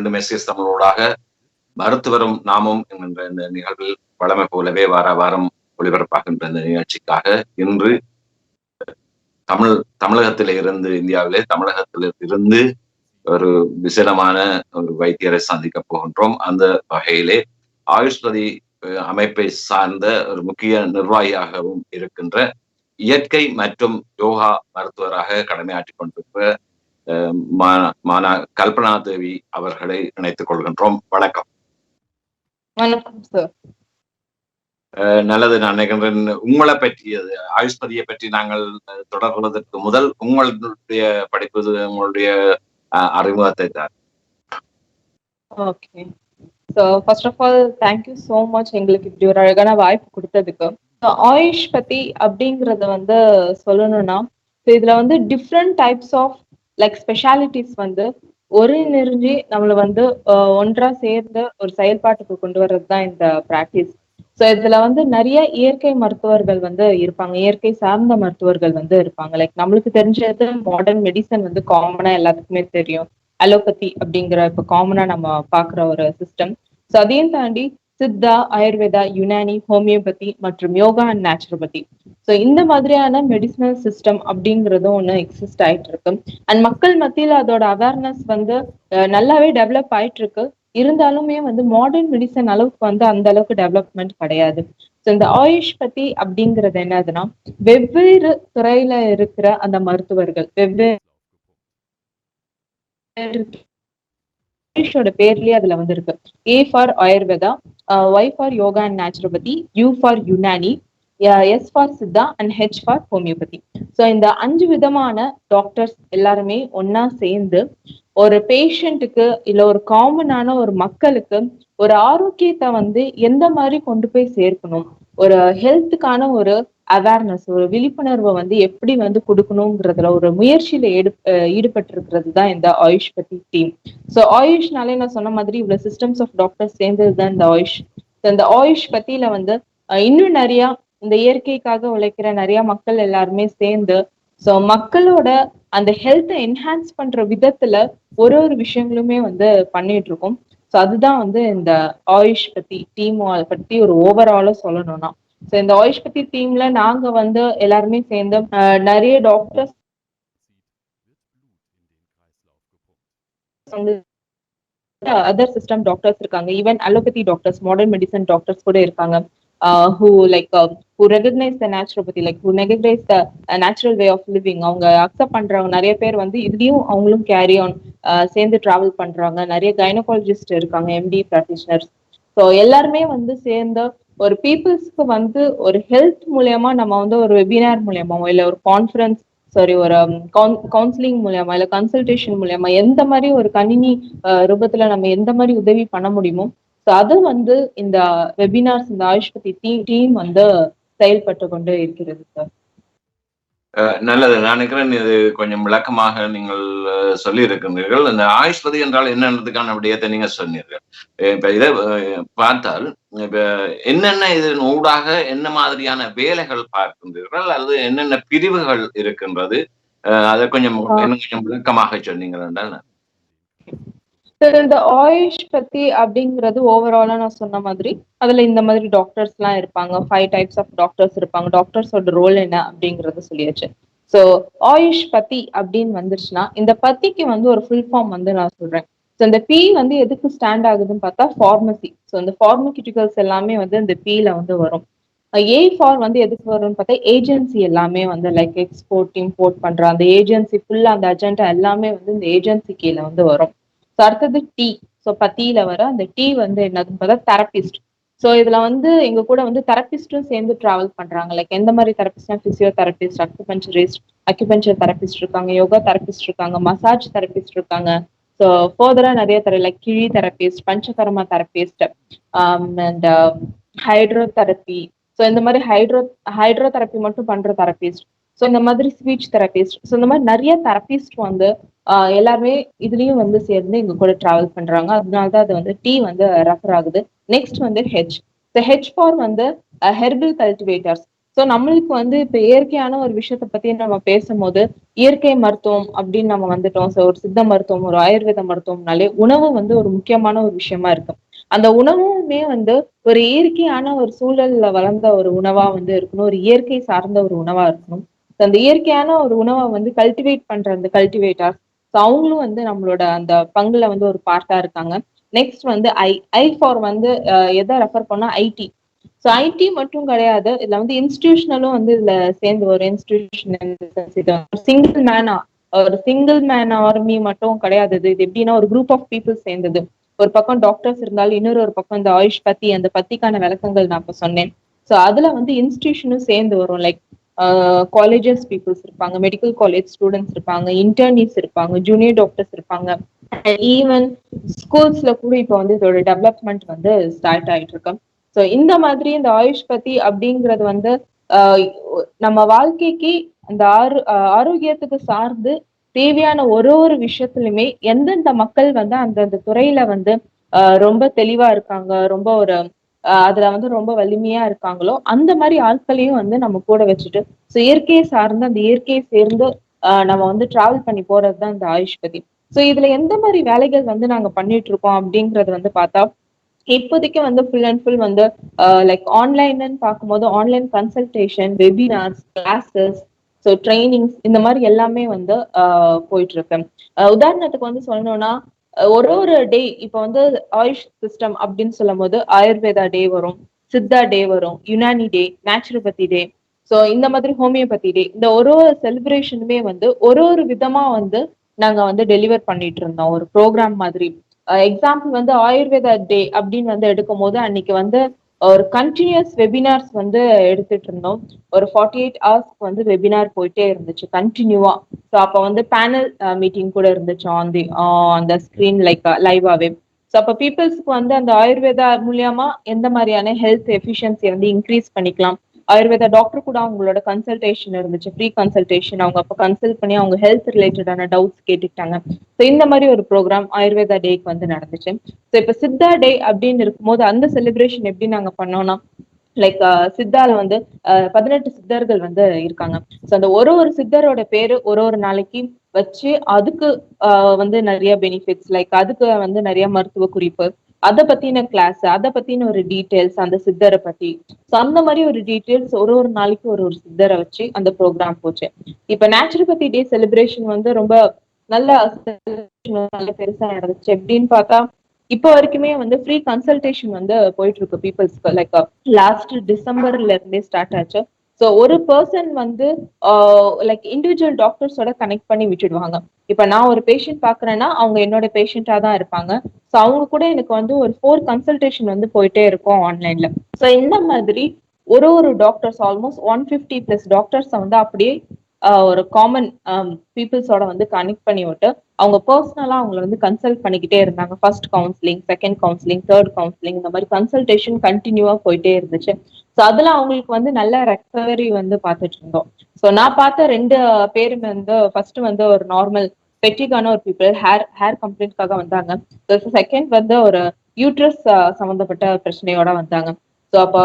மீண்டும் எஸ்எஸ் தமிழோடாக மருத்துவரும் நாமும் என்கின்ற இந்த நிகழ்வில் வழமை போலவே வார வாரம் ஒளிபரப்பாகின்ற இந்த நிகழ்ச்சிக்காக இன்று தமிழகத்திலே இருந்து இந்தியாவிலே தமிழகத்தில இருந்து ஒரு விசேடமான ஒரு வைத்தியரை சந்திக்க போகின்றோம். அந்த வகையிலே ஆயுஷ்பதி அமைப்பை சார்ந்த ஒரு முக்கிய நிர்வாகியாகவும் இருக்கின்ற இயற்கை மற்றும் யோகா மருத்துவராக கடமையாற்றிக் கொண்டிருக்கிற மானா கல்பனா தேவி அவர்களை இணைத்துக் கொள்கின்றோம். வணக்கம். வணக்கம் சார். நல்லது. நான் நினைக்கின்றேன் உங்களை பற்றியது ஆயுஷ்பதியை பற்றி நாங்கள் தொடர்வதற்கு முதல் உங்களுடைய படிப்பு உங்களுடைய அறிமுகத்தை தான். Okay. So first of all thank you so much எங்களுக்கு இப்படி ஒரு அழகான வாய்ப்பு கொடுத்ததுக்கு. ஆயுஷ்பதி அப்படிங்கறத சொல்லணும்னா இதுல different types of like specialities ஒருங்கிணைஞ்சு நம்மளை ஒன்றா சேர்ந்து ஒரு செயல்பாட்டுக்கு கொண்டு வர்றது தான் இந்த பிராக்டிஸ். ஸோ இதுல நிறைய இயற்கை மருத்துவர்கள் இருப்பாங்க, இயற்கை சார்ந்த மருத்துவர்கள் இருப்பாங்க. லைக் நம்மளுக்கு தெரிஞ்சது மாடர்ன் மெடிசன் காமனா எல்லாத்துக்குமே தெரியும், அலோபதி அப்படிங்கிற இப்ப காமனா நம்ம பாக்குற ஒரு சிஸ்டம். ஸோ அதையும் தாண்டி சித்தா, ஆயுர்வேதா, யுனானி, ஹோமியோபதி மற்றும் யோகா அண்ட் நேச்சுரோபதி. ஸோ இந்த மாதிரியான மெடிசினல் சிஸ்டம் அப்படிங்கிறதும் ஒன்று எக்ஸிஸ்ட் ஆயிட்டு இருக்கு. அண்ட் மக்கள் மத்தியில் அதோட அவேர்னஸ் நல்லாவே டெவலப் ஆயிட்டு இருக்கு. இருந்தாலுமே மாடர்ன் மெடிசன் அளவுக்கு அந்த அளவுக்கு டெவலப்மெண்ட் கிடையாது. ஸோ இந்த ஆயுஷ்பதி அப்படிங்கிறது என்னதுன்னா வெவ்வேறு துறையில இருக்கிற அந்த மருத்துவர்கள் வெவ்வேறு பேர்லயே அதுல இருக்கு. A for Ayurveda, Y for yoga and naturopathy, U for Unani, S for Siddha and H for homeopathy. So இந்த 5 விதமான டாக்டர்ஸ் எல்லாருமே ஒன்னா சேர்ந்து ஒரு பேஷண்ட்டுக்கு இல்ல ஒரு காமனான ஒரு மக்களுக்கு ஒரு ஆரோக்கியத்தை எந்த மாதிரி கொண்டு போய் சேர்க்கணும், ஒரு ஹெல்த்துக்கான ஒரு அவேர்னஸ், ஒரு விழிப்புணர்வை எப்படி கொடுக்கணுங்கிறதுல ஒரு முயற்சியில ஈடுபட்டு இருக்கிறது தான் இந்த ஆயுஷ்பதி டீம். ஸோ ஆயுஷ்னாலே நான் சொன்ன மாதிரி இவ்வளவு சிஸ்டம்ஸ் ஆஃப் டாக்டர்ஸ் சேர்ந்ததுதான் இந்த ஆயுஷ். இந்த ஆயுஷ் பத்தியில இன்னும் நிறைய இந்த இயற்கைக்காக உழைக்கிற நிறைய மக்கள் எல்லாருமே சேர்ந்து ஸோ மக்களோட அந்த ஹெல்த்தை என்ஹான்ஸ் பண்ற விதத்துல ஒரு விஷயங்களுமே பண்ணிட்டு இருக்கோம். ஸோ அதுதான் இந்த ஆயுஷ் பத்தி டீம் பத்தி ஒரு ஓவராலா சொல்லணும்னா. ஸோ இந்த ஆயுஷ் பத்தி டீம்ல நாங்க எல்லாருமே சேர்ந்து நிறைய டாக்டர்ஸ் அதர் சிஸ்டம் டாக்டர்ஸ் இருக்காங்க, even allopathy doctors, modern medicine doctors கூட இருக்காங்க. who recognize the naturopathy, like who recognize the natural way of living. அவங்க அக்செப்ட் பண்றவங்க நிறைய பேர் இதுலயும் அவங்களும் கேரி ஆன் சேர்ந்து டிராவல் பண்றாங்க. நிறைய கைனகாலஜிஸ்ட் இருக்காங்க, எம்டி பிராக்டிஷனர்ஸ். ஸோ எல்லாருமே சேர்ந்த ஒரு பீப்புள்ஸ்க்கு ஒரு ஹெல்த் மூலியமா நம்ம ஒரு வெபினார் மூலியமாவோ இல்ல ஒரு கான்ஃபரன்ஸ் ஒரு கவுன்சிலிங் மூலியமா இல்ல கன்சல்டேஷன் மூலியமா எந்த மாதிரி ஒரு கணினி ரூபத்துல நம்ம எந்த மாதிரி உதவி பண்ண முடியுமோ அது இந்த வெபினார்ஸ் இந்த ஆயுஷ்பதி டீம் செயல்பட்டு கொண்டு இருக்கிறது சார். நல்லது. நான் நினைக்கிறேன் இது கொஞ்சம் விளக்கமாக நீங்கள் சொல்லி இருக்கின்றீர்கள். இந்த ஆயுஷ்பதி என்றால் என்னன்றதுக்கான விடயத்தை நீங்க சொன்னீர்கள். இப்ப இதை பார்த்தால் இப்ப என்னென்ன இதன் ஊடாக என்ன மாதிரியான வேலைகள் பார்க்கின்றீர்கள் அல்லது என்னென்ன பிரிவுகள் இருக்கின்றது, அதை கொஞ்சம் விளக்கமாக சொன்னீங்கள் என்றால். இந்த ஆயுஷ் பத்தி அப்படிங்கிறது ஓவராலா நான் சொன்ன மாதிரி அதுல இந்த மாதிரி டாக்டர்ஸ் எல்லாம் இருப்பாங்க, 5 டைப்ஸ் ஆஃப் டாக்டர்ஸ் இருப்பாங்க. டாக்டர்ஸோட ரோல் என்ன அப்படிங்கறத சொல்லியாச்சு. சோ ஆயுஷ் பத்தி அப்படின்னு வந்துருச்சுன்னா இந்த பத்திக்கு ஒரு ஃபுல் ஃபார்ம் நான் சொல்றேன். ஸோ இந்த பி எதுக்கு ஸ்டாண்ட் ஆகுதுன்னு பார்த்தா ஃபார்மசி. ஸோ இந்த ஃபார்மசியூட்டிகல்ஸ் எல்லாமே இந்த பில வரும். ஏ ஃபார் எதுக்கு வரும்னு பார்த்தா ஏஜென்சி எல்லாமே லைக் எக்ஸ்போர்ட் இம்போர்ட் பண்ற அந்த ஏஜென்சி ஃபுல்லா அந்த அஜெண்டா எல்லாமே இந்த ஏஜென்சி கீழே வரும். ஸோ அடுத்தது டி. ஸோ பத்தியில வர அந்த டி என்னதுன்னு பார்த்தா தெரபிஸ்ட். ஸோ இதுல எங்க கூட தெரபிஸ்டும் சேர்ந்து டிராவல் பண்றாங்க. லைக் எந்த மாதிரி தெரபிஸ்ட்னா பிசியோதெரபிஸ்ட், அக்யூபஞ்சர் தெரபிஸ்ட் இருக்காங்க, யோகா தெரபிஸ்ட் இருக்காங்க, மசாஜ் தெரபிஸ்ட் இருக்காங்க. ஸோ ஃபர்தரா நிறைய லைக் கிழி therapist, panchakarma therapist and hydro therapy. So இந்த மாதிரி ஹைட்ரோ தெரப்பி மட்டும் பண்ற தெரபிஸ்ட். ஸோ இந்த மாதிரி ஸ்பீச் தெரபிஸ்ட். ஸோ இந்த மாதிரி நிறைய தெரபிஸ்ட் எல்லாருமே இதுலயும் சேர்ந்து எங்க கூட டிராவல் பண்றாங்க. அதனாலதான் அது டி ரெஃபர் ஆகுது. Next H. H for herbal cultivators. So நம்மளுக்கு வந்து இப்ப இயற்கையான ஒரு விஷயத்த பத்தி நம்ம பேசும்போது இயற்கை மருத்துவம் அப்படின்னு நம்ம வந்துட்டோம். சோ ஒரு சித்த மருத்துவம், ஒரு ஆயுர்வேத மருத்துவம்னாலே உணவு வந்து ஒரு முக்கியமான ஒரு விஷயமா இருக்கு. அந்த உணவுமே வந்து ஒரு இயற்கையான ஒரு சூழல்ல வளர்ந்த ஒரு உணவா வந்து இருக்கணும். ஒரு இயற்கை சார்ந்த ஒரு உணவா இருக்கணும். அந்த இயற்கையான ஒரு உணவை வந்து கல்டிவேட் பண்ற அந்த கல்டிவேட்டர்ஸ் அவங்களும் வந்து நம்மளோட அந்த பங்குல வந்து ஒரு பார்ட்டா இருக்காங்க. நெக்ஸ்ட் வந்து ஐ ஃபார் வந்து எதை ரெஃபர் பண்ணா ஐடி. ஸோ ஐடி மட்டும் கிடையாது. இதுல வந்து இன்ஸ்டிடியூஷனலும் வந்து இதுல சேர்ந்து வரும். இன்ஸ்டிடியூஷனல் சிங்கிள் மேனா ஒரு சிங்கிள் மேன் ஆர்மி மட்டும் கிடையாது. இது எப்படின்னா ஒரு குரூப் ஆஃப் பீப்புள் சேர்ந்தது. ஒரு பக்கம் டாக்டர்ஸ் இருந்தாலும் இன்னொரு ஒரு பக்கம் இந்த ஆயுஷ் பத்தி அந்த பத்திக்கான விளக்கங்கள் நான் இப்ப சொன்னேன். ஸோ அதுல வந்து இன்ஸ்டிடியூஷனும் சேர்ந்து வரும். லைக் காலேஜஸ் பீப்புள்ஸ் இருப்பாங்க, மெடிக்கல் காலேஜ் ஸ்டூடெண்ட்ஸ் இருப்பாங்க, இன்டர்னிஸ் இருப்பாங்க, ஜூனியர் டாக்டர்ஸ் இருப்பாங்க. ஈவன் ஸ்கூல்ஸ்ல கூட இப்போ வந்து இதோட டெவலப்மெண்ட் வந்து ஸ்டார்ட் ஆயிட்டு இருக்கு. ஸோ இந்த மாதிரி இந்த ஆயுஷ் பத்தி அப்படிங்கிறது வந்து ஆஹ் நம்ம வாழ்க்கைக்கு அந்த ஆரோக்கியத்துக்கு சார்ந்து தேவையான ஒரு ஒரு விஷயத்துலயுமே எந்தெந்த மக்கள் வந்து அந்தந்த துறையில வந்து ரொம்ப தெளிவா இருக்காங்க, ரொம்ப ஒரு அதுல வந்து ரொம்ப வலிமையா இருக்காங்களோ அந்த மாதிரி ஆட்களையும் வந்து நம்ம கூட வச்சுட்டு இயற்கையை சார்ந்து அந்த இயற்கையை சேர்ந்து நம்ம வந்து டிராவல் பண்ணி போறதுதான் இந்த ஆயுஷ் பத்தி. சோ இதுல எந்த மாதிரி வேலைகள் வந்து நாங்க பண்ணிட்டு இருக்கோம் அப்படிங்கறது வந்து பார்த்தா இப்போதைக்கு வந்து ஃபுல் அண்ட் ஃபுல் வந்து லைக் ஆன்லைன்னு பார்க்கும்போது online consultation, webinars, classes, so trainings இந்த மாதிரி எல்லாமே வந்து போயிட்டு இருக்கு. உதாரணத்துக்கு வந்து சொல்லணும்னா ஒரு ஒரு டே இப்போ வந்து ஆயுஷ் சிஸ்டம் அப்படின்னு சொல்லும் போது ஆயுர்வேதா டே வரும், சித்தா டே வரும், யுனானி டே, நேச்சுரோபதி டே, ஸோ இந்த மாதிரி ஹோமியோபதி டே, இந்த ஒரு ஒரு செலிப்ரேஷனுமே வந்து ஒரு ஒரு விதமா வந்து நாங்க வந்து டெலிவர் பண்ணிட்டு இருந்தோம் ஒரு ப்ரோக்ராம் மாதிரி. எக்ஸாம்பிள் வந்து ஆயுர்வேதா டே அப்படின்னு வந்து எடுக்கும் போது அன்னைக்கு வந்து ஒரு கண்டினியூஸ் வெபினார்ஸ் வந்து எடுத்துட்டு இருந்தோம். ஒரு 48 ஹவர்ஸ்க்கு வந்து வெபினார் போயிட்டே இருந்துச்சு கண்டினியூவா. ஸோ அப்போ வந்து பேனல் மீட்டிங் கூட இருந்துச்சு அந்த ஸ்கிரீன் லைக் லைவாவே. ஸோ அப்போ பீப்புள்ஸ்க்கு வந்து அந்த ஆயுர்வேதா மூலியமா எந்த மாதிரியான ஹெல்த் எஃபிஷியன்சி வந்து இன்க்ரீஸ் பண்ணிக்கலாம், ஆயுர்வேதா டாக்டர் கூட அவங்களோட கன்சல்டேஷன் இருந்துச்சு, ஃப்ரீ கன்சல்டேஷன். அவங்க அப்போ கன்சல்ட் பண்ணி அவங்க ஹெல்த் ரிலேட்டடான டவுட்ஸ் கேட்டுக்கிட்டாங்க. ஸோ இந்த மாதிரி ஒரு ப்ரோக்ராம் ஆயுர்வேதா டேக்கு வந்து நடந்துச்சு. ஸோ இப்போ சித்தா டே அப்படின்னு இருக்கும்போது அந்த செலிப்ரேஷன் எப்படி நாங்க பண்ணோம்னா லைக் சித்தால வந்து 18 சித்தர்கள் வந்து இருக்காங்க. ஸோ அந்த ஒரு ஒரு சித்தரோட பேரு ஒரு ஒரு நாளைக்கு வச்சு அதுக்கு வந்து நிறைய பெனிஃபிட்ஸ், லைக் அதுக்கு வந்து நிறைய மருத்துவ குறிப்பு, அதை பத்தின கிளாஸ், அதை பத்தின ஒரு டீட்டெயில்ஸ் அந்த சித்தரை பத்தி. ஸோ அந்த மாதிரி ஒரு டீட்டெயில்ஸ் ஒரு ஒரு நாளைக்கு ஒரு ஒரு சித்தரை வச்சு அந்த ப்ரோக்ராம் போச்சு. இப்ப நேச்சுரோபதி டே செலிப்ரேஷன் வந்து ரொம்ப நல்ல நல்ல பெருசா நடந்துச்சு. எப்படின்னு பார்த்தா இப்போ வரைக்குமே வந்து ஃப்ரீ கன்சல்டேஷன் வந்து போயிட்டு இருக்கு பீப்புள்ஸ்க்கு. லைக் லாஸ்ட் டிசம்பர்ல இருந்தே ஸ்டார்ட் ஆச்சு. ஸோ ஒரு பர்சன் வந்து லைக் இண்டிவிஜுவல் டாக்டர்ஸோட கனெக்ட் பண்ணி விட்டுடுவாங்க. இப்ப நான் ஒரு பேஷண்ட் பாக்குறேன்னா அவங்க என்னோட பேஷண்டா தான் இருப்பாங்க. ஸோ அவங்க கூட எனக்கு வந்து ஒரு 4 கன்சல்டேஷன் வந்து போயிட்டே இருக்கும் ஆன்லைன்ல. ஸோ இந்த மாதிரி ஒரு ஒரு டாக்டர்ஸ் ஆல்மோஸ்ட் 150+ டாக்டர்ஸ் வந்து அப்படியே ஒரு காமன் பீப்புள்ஸோட வந்து கனெக்ட் பண்ணி விட்டு அவங்க பர்சனலா அவங்களை வந்து கன்சல்ட் பண்ணிக்கிட்டே இருந்தாங்க. First counselling, second counselling, third counselling, இந்த மாதிரி கன்சல்டேஷன் கண்டினியூவா போயிட்டே இருந்துச்சு. ஸோ அதுல அவங்களுக்கு வந்து நல்ல ரெக்கவரி வந்து பார்த்துட்டு இருந்தோம். ஸோ நான் பார்த்த 2 பேருமே வந்து ஃபர்ஸ்ட் வந்து ஒரு நார்மல் பெட்டிக்கான ஒரு பீப்புள் ஹேர் கம்ப்ளைண்ட்காக வந்தாங்க. செகண்ட் வந்து ஒரு யூட்ரஸ் சம்பந்தப்பட்ட பிரச்சனையோட வந்தாங்க. ஸோ அப்போ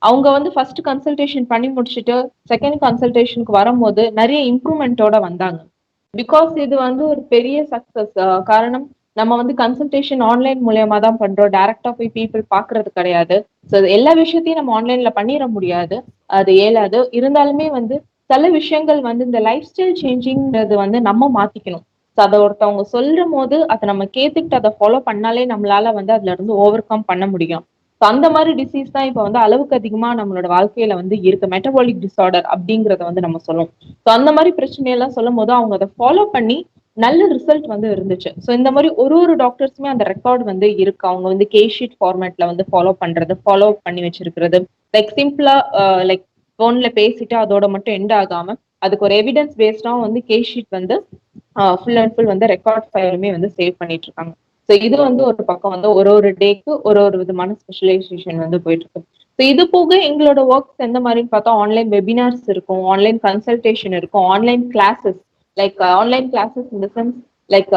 அவங்க வந்து ஃபர்ஸ்ட் கன்சல்டேஷன் பண்ணி முடிச்சுட்டு செகண்ட் கன்சல்டேஷனுக்கு வரும்போது நிறைய இம்ப்ரூவ்மெண்ட்டோட வந்தாங்க. பிகாஸ் இது வந்து ஒரு பெரிய சக்சஸ். காரணம் நம்ம வந்து கன்சல்டேஷன் ஆன்லைன் மூலியமா தான் பண்றோம், டைரக்டா போய் பீப்புள் பாக்குறது கிடையாது. ஸோ எல்லா விஷயத்தையும் நம்ம ஆன்லைன்ல பண்ணிட முடியாது, அது இயலாது. இருந்தாலுமே வந்து சில விஷயங்கள் வந்து இந்த லைஃப் ஸ்டைல் சேஞ்சிங்கிறது வந்து நம்ம மாத்திக்கணும். ஸோ அதை ஒருத்தவங்க சொல்லும் போது அதை நம்ம கேட்டுக்கிட்டு அதை ஃபாலோ பண்ணாலே நம்மளால வந்து அதுல இருந்து ஓவர் கம் பண்ண முடியும். ஸோ அந்த மாதிரி டிசீஸ் தான் இப்போ வந்து அளவுக்கு அதிகமா நம்மளோட வாழ்க்கையில வந்து இருக்கு, மெட்டபாலிக் டிசார்டர் அப்படிங்கறத வந்து நம்ம சொல்லுவோம். ஸோ அந்த மாதிரி பிரச்சனையெல்லாம் சொல்லும் போது அவங்க அதை ஃபாலோ பண்ணி நல்ல ரிசல்ட் வந்து இருந்துச்சு. ஸோ இந்த மாதிரி ஒரு ஒரு டாக்டர்ஸுமே அந்த ரெக்கார்டு வந்து இருக்கு. அவங்க வந்து கேஷீட் ஃபார்மேட்ல வந்து ஃபாலோ பண்ணி வச்சிருக்கிறது. லைக் சிம்பிளா லைக் போன்ல பேசிட்டு அதோட மட்டும் எண்ட் ஆகாம அதுக்கு ஒரு எவிடன்ஸ் பேஸ்டாவும் வந்து கேஷீட் வந்து ஃபுல் அண்ட் ஃபுல் வந்து ரெக்கார்ட் ஃபைலுமே வந்து சேவ் பண்ணிட்டு இருக்காங்க. ஸோ இது வந்து ஒரு பக்கம் வந்து ஒரு ஒரு டேக்கு ஒரு ஒரு விதமான ஸ்பெஷலைசேஷன் வந்து போயிட்டு இருக்கு. ஸோ இது போக எங்களோட ஒர்க்ஸ் எந்த மாதிரின்னு பார்த்தா ஆன்லைன் வெபினார்ஸ் இருக்கும், ஆன்லைன் கன்சல்டேஷன் இருக்கும், online classes, like online classes இந்த சென்ஸ் லைக்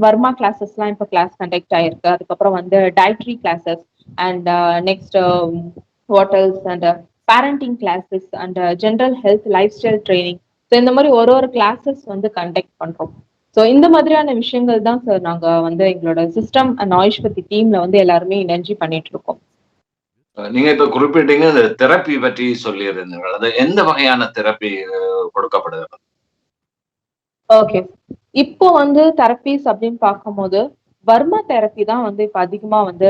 வர்மா கிளாஸஸ்லாம் இப்போ கிளாஸ் கண்டக்ட் ஆயிருக்கு. அதுக்கப்புறம் வந்து dietary classes and next waters and parenting classes and general health life style training. So இந்த மாதிரி ஒரு கிளாஸஸ் வந்து கண்டக்ட் பண்றோம். ஸோ இந்த மாதிரியான விஷயங்கள் தான் சார் நாங்க வந்து எங்களோட சிஸ்டம் அண்ட் ஆயுஷ் பத்தி டீம்ல வந்து எல்லாருமே இணைஞ்சு பண்ணிட்டு இருக்கோம். நீங்க இப்ப குறிப்பிட்டீங்க இந்த தெரப்பி பற்றி சொல்லியிருந்தீர்கள். அது எந்த வகையான தெரப்பி கொடுக்கப்படுகிறது? ஓகே. இப்போ வந்து தெரப்பீஸ் அப்படின்னு பார்க்கும்போது, வர்மா தெரப்பி தான் வந்து இப்ப அதிகமா வந்து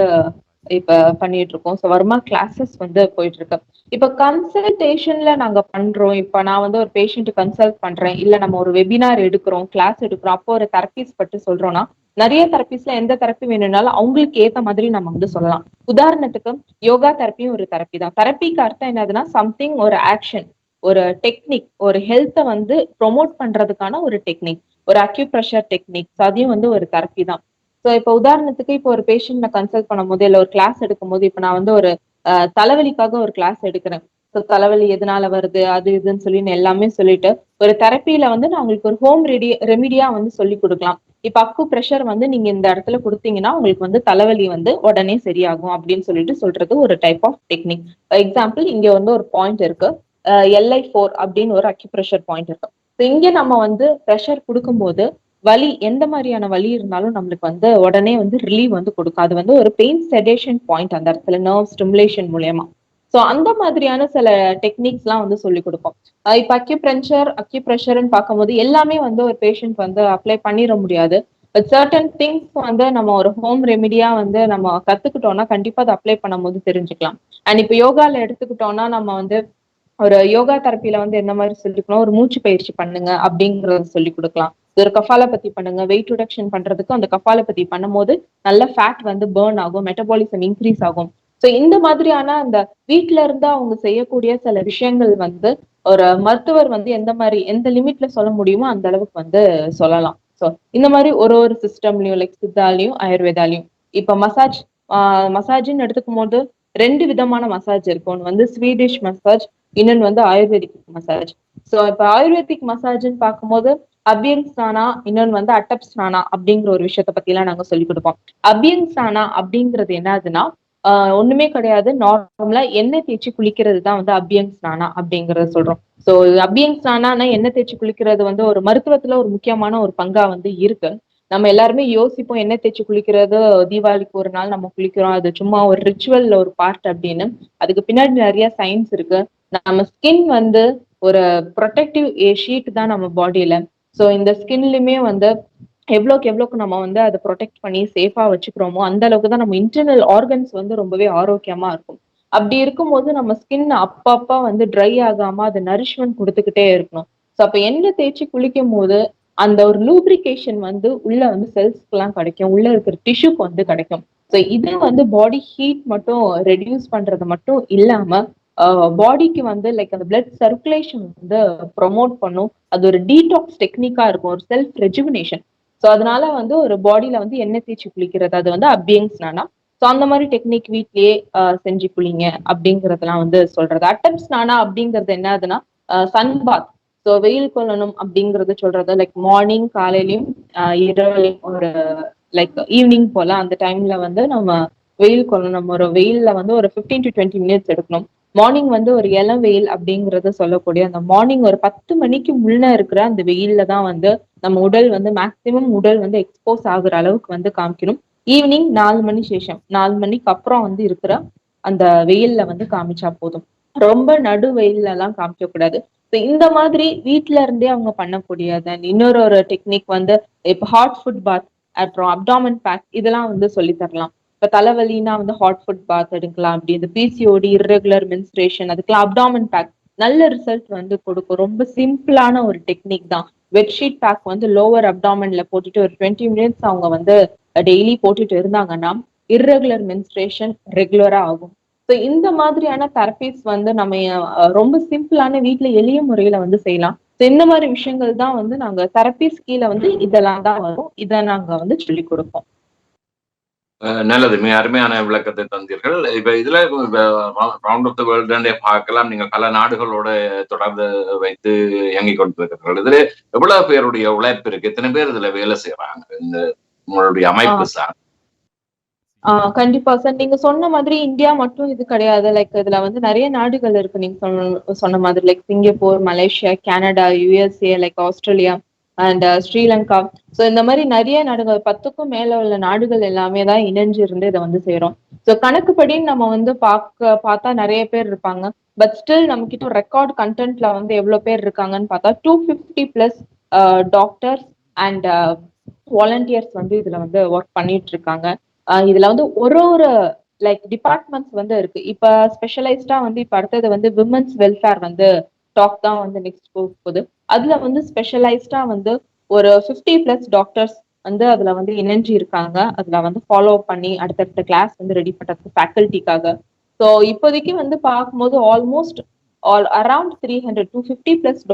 இப்ப பண்ணிட்டு இருக்கோம். ஸோ வர்மா கிளாஸஸ் வந்து போயிட்டு இருக்கு. இப்ப கன்சல்டேஷன்ல நாங்க பண்றோம். இப்ப நான் வந்து ஒரு பேஷண்ட் கன்சல்ட் பண்றேன். இல்ல நம்ம ஒரு வெபினார் எடுக்கிறோம், கிளாஸ் எடுக்கிறோம். அப்போ ஒரு தெரப்பீஸ் பற்றி சொல்றோம்னா, நெறைய தெரப்பீஸ்ல எந்த தெரப்பி வேணும்னாலும் அவங்களுக்கு ஏத்த மாதிரி நம்ம வந்து சொல்லலாம். உதாரணத்துக்கு யோகா தெரப்பியும் ஒரு தெரப்பி தான். தெரப்பிக்கு அர்த்தம் என்னதுன்னா, சம்திங் ஒரு ஆக்ஷன், ஒரு டெக்னிக், ஒரு ஹெல்த்த வந்து ப்ரொமோட் பண்றதுக்கான ஒரு டெக்னிக், ஒரு அக்யூப்ரெஷர் டெக்னிக்ஸ் அதையும் வந்து ஒரு தெரப்பி தான். ஸோ இப்ப உதாரணத்துக்கு இப்போ ஒரு பேஷண்ட் நான் கன்சல்ட் பண்ணும்போது, இல்ல ஒரு கிளாஸ் எடுக்கும்போது, இப்ப நான் வந்து ஒரு தலைவலிக்காக ஒரு கிளாஸ் எடுக்கிறேன். ஸோ தலைவலி எதனால வருது, அது இதுன்னு சொல்லி நான் எல்லாமே சொல்லிட்டு, ஒரு தெரப்பியில வந்து நான் உங்களுக்கு ஒரு ஹோம் ரெமிடியா வந்து சொல்லி கொடுக்கலாம். இப்ப அக்கு பிரஷர் வந்து நீங்க இந்த இடத்துல கொடுத்தீங்கன்னா, உங்களுக்கு வந்து தலைவலி வந்து உடனே சரியாகும் அப்படின்னு சொல்லிட்டு சொல்றது ஒரு டைப் ஆஃப் டெக்னிக். எக்ஸாம்பிள் இங்க வந்து ஒரு பாயிண்ட் இருக்கு. LI4 அப்படின்னு ஒரு அக்யூப்ரெஷர் பாயிண்ட் இருக்கு. ஸோ இங்க நம்ம வந்து ப்ரெஷர் கொடுக்கும்போது வலி எந்த மாதிரியான வலி இருந்தாலும் நம்மளுக்கு வந்து உடனே வந்து ரிலீவ் வந்து கொடுக்கும். அது வந்து ஒரு பெயின் செடேஷன் பாயிண்ட் அந்த இடத்துல நர்வ் ஸ்டிமுலேஷன் மூலியமா. ஸோ அந்த மாதிரியான சில டெக்னிக்ஸ் எல்லாம் வந்து சொல்லி கொடுப்போம். இப்ப அக்யூப்ரெஷர்ன்னு பார்க்கும்போது எல்லாமே வந்து ஒரு பேஷண்ட் வந்து அப்ளை பண்ணிட முடியாது. பட் சர்டன் திங்ஸ் வந்து நம்ம ஒரு ஹோம் ரெமிடியா வந்து நம்ம கத்துக்கிட்டோம்னா கண்டிப்பா அதை அப்ளை பண்ணும்போது தெரிஞ்சுக்கலாம். அண்ட் இப்ப யோகால எடுத்துக்கிட்டோம்னா நம்ம வந்து ஒரு யோகா தெரப்பில வந்து என்ன மாதிரி சொல்லிக்கணும், ஒரு மூச்சு பயிற்சி பண்ணுங்க அப்படிங்கறத சொல்லி கொடுக்கலாம். ஒரு கஃபால பத்தி பண்ணுங்க, வெயிட் ரிடக்ஷன் பண்றதுக்கு அந்த கஃபால பத்தி பண்ணும்போது நல்ல ஃபேட் வந்து பேர்ன் ஆகும், மெட்டபாலிசம் இன்க்ரீஸ் ஆகும். ஸோ இந்த மாதிரியான அந்த வீட்ல இருந்து அவங்க செய்யக்கூடிய சில விஷயங்கள் வந்து ஒரு மருத்துவர் வந்து எந்த மாதிரி எந்த லிமிட்ல சொல்ல முடியுமோ அந்த அளவுக்கு வந்து சொல்லலாம். ஸோ இந்த மாதிரி ஒரு சிஸ்டம்லயும் லைக் சித்தாலையும் ஆயுர்வேதாலையும் இப்ப மசாஜ்ன்னு எடுத்துக்கும் போது 2 விதமான மசாஜ் இருக்கு. ஒன்னு வந்து ஸ்வீடிஷ் மசாஜ், இன்னொன்னு வந்து ஆயுர்வேதிக் மசாஜ். சோ இப்ப ஆயுர்வேதிக் மசாஜ்ன்னு பார்க்கும்போது அபியங் ஸ்நானா, இன்னொன்னு வந்து அட்டப் ஸ்நானா அப்படிங்கிற ஒரு விஷயத்த பத்தி எல்லாம் நாங்க சொல்லிக் கொடுப்போம். அபியங் ஸ்நானா அப்படிங்கிறது என்னதுன்னா ஒண்ணுமே கிடையாது. நார்மலா எண்ணெய் தேய்ச்சி குளிக்கிறது தான் வந்து அபியங் ஸ்நானா அப்படிங்கறத சொல்றோம். சோ அபியங் ஸ்நானா எண்ணெய் தேய்ச்சி குளிக்கிறது வந்து ஒரு மருத்துவத்துல ஒரு முக்கியமான ஒரு பங்கா வந்து இருக்கு. நம்ம எல்லாருமே யோசிப்போம் எண்ணெய் தேய்ச்சி குளிக்கிறது தீபாவளிக்கு ஒரு நாள் நம்ம குளிக்கிறோம், அது சும்மா ஒரு ரிச்சுவல்ல ஒரு பார்ட் அப்படின்னு. அதுக்கு பின்னாடி நிறைய சயின்ஸ் இருக்கு. நம்ம ஸ்கின் வந்து ஒரு ப்ரொடெக்டிவ் ஷீட் தான் நம்ம பாடியில. சோ இந்த ஸ்கின்லயுமே வந்து எவ்வளவுக்கு நம்ம வந்து அதை ப்ரொடெக்ட் பண்ணி சேஃபா வச்சுக்கிறோமோ அந்த அளவுக்கு தான் நம்ம இன்டர்னல் ஆர்கன்ஸ் வந்து ரொம்பவே ஆரோக்கியமா இருக்கும். அப்படி இருக்கும்போது நம்ம ஸ்கின் அப்பப்ப வந்து ட்ரை ஆகாம அது நரிஷ்மெண்ட் கொடுத்துக்கிட்டே இருக்கணும். ஸோ அப்ப எண்ணெய் தேய்ச்சி குளிக்கும் போது அந்த ஒரு லூப்ரிகேஷன் வந்து உள்ள வந்து செல்ஸ்க்கு எல்லாம் கிடைக்கும், உள்ள இருக்கிற டிஷ்யூக்கு வந்து கிடைக்கும். ஸோ இது வந்து பாடி ஹீட் மட்டும் ரெடியூஸ் பண்றது மட்டும் இல்லாம பாடிக்கு வந்து லைக் அந்த பிளட் சர்க்குலேஷன் வந்து ப்ரொமோட் பண்ணும். அது ஒரு டீடாக்ஸ் டெக்னிக்கா இருக்கும், ஒரு செல்ஃப் ரெஜுவினேஷன். ஸோ அதனால வந்து ஒரு பாடியில வந்து எண்ணெய் தேய்ச்சி குளிக்கிறது அது வந்து அபியங்ஸ்னானா. ஸோ அந்த மாதிரி டெக்னிக் வீட்லயே செஞ்சு குளிங்க அப்படிங்கறதெல்லாம் வந்து சொல்றது. அட்டம்ஸ் நானா அப்படிங்கிறது என்னதுன்னா சன் பாத். ஸோ வெயில் கொள்ளணும் அப்படிங்கறது சொல்றது லைக் மார்னிங் காலையிலயும் இரவுலையும் ஒரு லைக் ஈவினிங் போல அந்த டைம்ல வந்து நம்ம வெயில் கொள்ளணும். ஒரு வெயில்ல வந்து ஒரு 15 to 20 மினிட்ஸ் எடுக்கணும். மார்னிங் வந்து ஒரு இளம் வெயில் அப்படிங்கறத சொல்லக்கூடிய அந்த மார்னிங் ஒரு 10 மணிக்கு முன்ன இருக்கிற அந்த வெயில்ல தான் வந்து நம்ம உடல் வந்து மேக்சிமம் உடல் வந்து எக்ஸ்போஸ் ஆகுற அளவுக்கு வந்து காமிக்கணும். ஈவினிங் 4 மணி சேஷம் 4 மணிக்கு அப்புறம் வந்து இருக்கிற அந்த வெயில்ல வந்து காமிச்சா போதும். ரொம்ப நடு வெயில்ல எல்லாம் காமிக்க கூடாது. இந்த மாதிரி வீட்ல இருந்தே அவங்க பண்ணக்கூடியது. இன்னொரு டெக்னிக் வந்து இப்ப ஹாட் ஃபுட் பாத், அப்புறம் அப்டாமன் பேக் இதெல்லாம் வந்து சொல்லி தரலாம். இப்ப தலைவலினா வந்து ஹாட் ஃபுட் பாத் எடுக்கலாம். அப்படி இந்த பிசிஓடி இர்ரெகுலர் மென்ஸ்ட்ரேஷன் அதுக்கெல்லாம் அப்டாமன் பேக் நல்ல ரிசல்ட் வந்து கொடுக்கும். ரொம்ப சிம்பிளான ஒரு டெக்னிக் தான். பெட்ஷீட் பேக் வந்து லோவர் அப்டாமன்ல போட்டுட்டு ஒரு 20 மினிட்ஸ் அவங்க வந்து டெய்லி போட்டுட்டு இருந்தாங்கன்னா இர்ரெகுலர் மென்ஸ்ட்ரேஷன் ரெகுலரா ஆகும். ஸோ இந்த மாதிரியான தெரபிஸ் வந்து நம்ம ரொம்ப சிம்பிளான வீட்ல எளிய முறையில வந்து செய்யலாம். இந்த மாதிரி விஷயங்கள் தான் வந்து நாங்க தெரபிஸ் கீழே வந்து இதெல்லாம் தான் வரும். இதை நாங்க வந்து சொல்லிக் கொடுப்போம். நல்லது. மிக அருமையான விளக்கத்தை தந்தீர்கள். இப்ப இதுல ரவுண்ட் ஆஃப் த வேர்ல்டு பார்க்கலாம். நீங்க பல நாடுகளோட தொடர்பு வைத்து இயங்கிக் கொண்டிருக்கிறீர்கள். இதுல எவ்வளவு பேருடைய உழைப்பு இருக்கு? எத்தனை பேர் இதுல வேலை செய்யறாங்க இந்த உங்களுடைய அமைப்பு சார்? கண்டிப்பா சார். நீங்க சொன்ன மாதிரி இந்தியா மட்டும் இது கிடையாது. லைக் இதுல வந்து நெறைய நாடுகள் இருக்கு. நீங்க சொன்ன மாதிரி like Singapore, Malaysia, Canada, USA, like Australia and Sri Lanka. So இந்த மாரி நெறைய நாடுகள் 10க்கும் மேல உள்ள நாடுகள் எல்லாமே தான் இணைஞ்சு இருந்து இத வந்து செய்றோம். ஸோ கணக்குப்படி நம்ம வந்து பார்த்தா நெறைய பேர் இருப்பாங்க. பட் ஸ்டில் நம்மகிட்ட ரெக்கார்ட் கன்டென்ட்ல வந்து எவ்வளோ பேர் இருக்காங்கன்னு பார்த்தா 250 பிளஸ் டாக்டர்ஸ் அண்ட் வாலண்டியர்ஸ் வந்து இதுல வந்து ஒர்க் பண்ணிட்டு இருக்காங்க. இதுல வந்து ஒரு லைக் டிபார்ட்மெண்ட்ஸ் வந்து இருக்கு. இப்ப ஸ்பெஷலைஸ்டா வந்து இப்ப அடுத்தது வந்து விமன்ஸ் வெல்ஃபேர் வந்து டாக் தான் வந்து நெக்ஸ்ட் போகுது. அதுல வந்து ஸ்பெஷலைஸ்டா வந்து ஒரு 50 பிளஸ் டாக்டர்ஸ் வந்து அதுல வந்து இணைஞ்சு இருக்காங்க. அதுல வந்து ஃபாலோ பண்ணி அடுத்தடுத்த கிளாஸ் வந்து ரெடி பண்றதுக்கு ஃபேக்கல்டிக்காக. ஸோ இப்போதைக்கு வந்து பார்க்கும்போது almost around 300 250 plus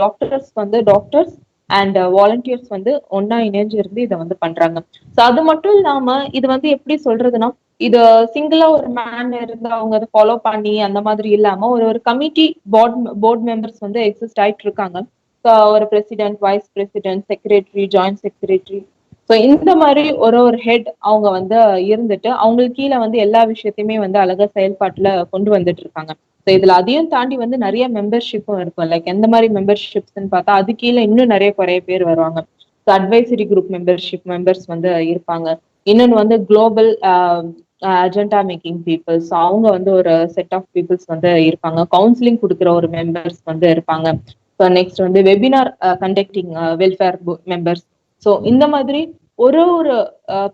doctors and volunteers வந்து ஒன்னா இணைஞ்சு இருந்து இதை வந்து பண்றாங்க. ஸோ அது மட்டும் இல்லாம இது வந்து எப்படி சொல்றதுன்னா இது சிங்கிளா ஒரு மேன் இருந்து அவங்க அதை ஃபாலோ பண்ணி அந்த மாதிரி இல்லாம ஒரு ஒரு கமிட்டி போர்ட் மெம்பர்ஸ் வந்து எக்ஸிஸ்ட் ஆயிட்டு இருக்காங்க. ஒரு president, vice president, secretary, joint secretary. So இந்த மாதிரி ஒரு ஹெட் அவங்க வந்து இருந்துட்டு அவங்களுக்கு கீழே வந்து எல்லா விஷயத்தையுமே வந்து அழகா செயல்பாட்டுல கொண்டு வந்துட்டு இருக்காங்க. ஸோ இதுல அதையும் தாண்டி வந்து நிறைய மெம்பர்ஷிப்பும் இருக்கும். லைக் எந்த மாதிரி மெம்பர்ஷிப்ஸ்ன்னு பார்த்தா அது கீழே இன்னும் குறைய பேர் வருவாங்க. ஸோ அட்வைசரி குரூப் மெம்பர்ஸ் வந்து இருப்பாங்க. இன்னொன்று வந்து குளோபல் அஜெண்டா மேக்கிங் பீப்புள்ஸ், அவங்க வந்து ஒரு செட் ஆஃப் பீப்புள்ஸ் வந்து இருப்பாங்க. கவுன்சிலிங் கொடுக்குற ஒரு மெம்பர்ஸ் வந்து இருப்பாங்க. ஸோ நெக்ஸ்ட் வந்து webinar conducting welfare members. So இந்த மாதிரி ஒரு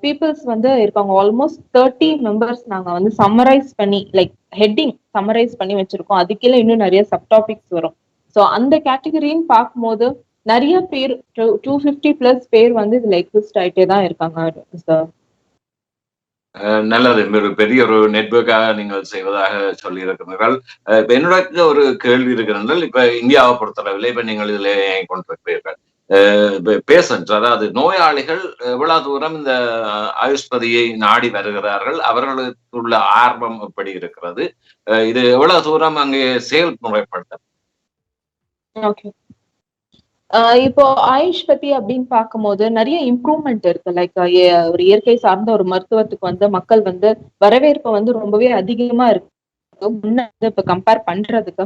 பீப்புள்ஸ் வந்து இருப்பாங்க. ஆல்மோஸ்ட் 30 மெம்பர்ஸ் நாங்க வந்து சம்மரைஸ் பண்ணி லைக் ஹெட்டிங் சம்மரைஸ் பண்ணி வச்சிருக்கோம். அதுக்கீழே இன்னும் நிறைய சப் டாபிக்ஸ் வரும். ஸோ அந்த கேட்டகரின்னு பார்க்கும்போது நிறைய பேர் 250 பிளஸ் பேர் வந்து இதுல எக்ஸிஸ்ட் ஆயிட்டே தான் இருக்காங்க சார். நல்லது. ஒரு பெரிய ஒரு நெட்வொர்க்காக நீங்கள் செய்வதாக சொல்லியிருக்கிறீர்கள். இப்ப என்னோட ஒரு கேள்வி இருக்கிறது. இப்ப இந்தியாவை பொறுத்தளவில் இப்ப நீங்கள் இதுல கொண்டிருக்கிறீர்கள். பேஷண்ட், அதாவது நோயாளிகள் எவ்வளவு தூரம் இந்த ஆயுஷ்பதியை நாடி வருகிறார்கள், அவர்களுக்கு உள்ள ஆர்வம் எப்படி இருக்கிறது, இது எவ்வளவு தூரம் அங்கே செயல்முறைப்படுத்த? ஓகே. இப்போ ஆயுஷ் பத்தி அப்படின்னு பார்க்கும்போது நிறைய இம்ப்ரூவ்மெண்ட் இருக்கு. லைக் ஒரு இயற்கை சார்ந்த ஒரு மருத்துவத்துக்கு வந்து மக்கள் வந்து வரவேற்பு வந்து ரொம்பவே அதிகமா இருக்கு முன்ன இப்ப கம்பேர் பண்றதுக்கு.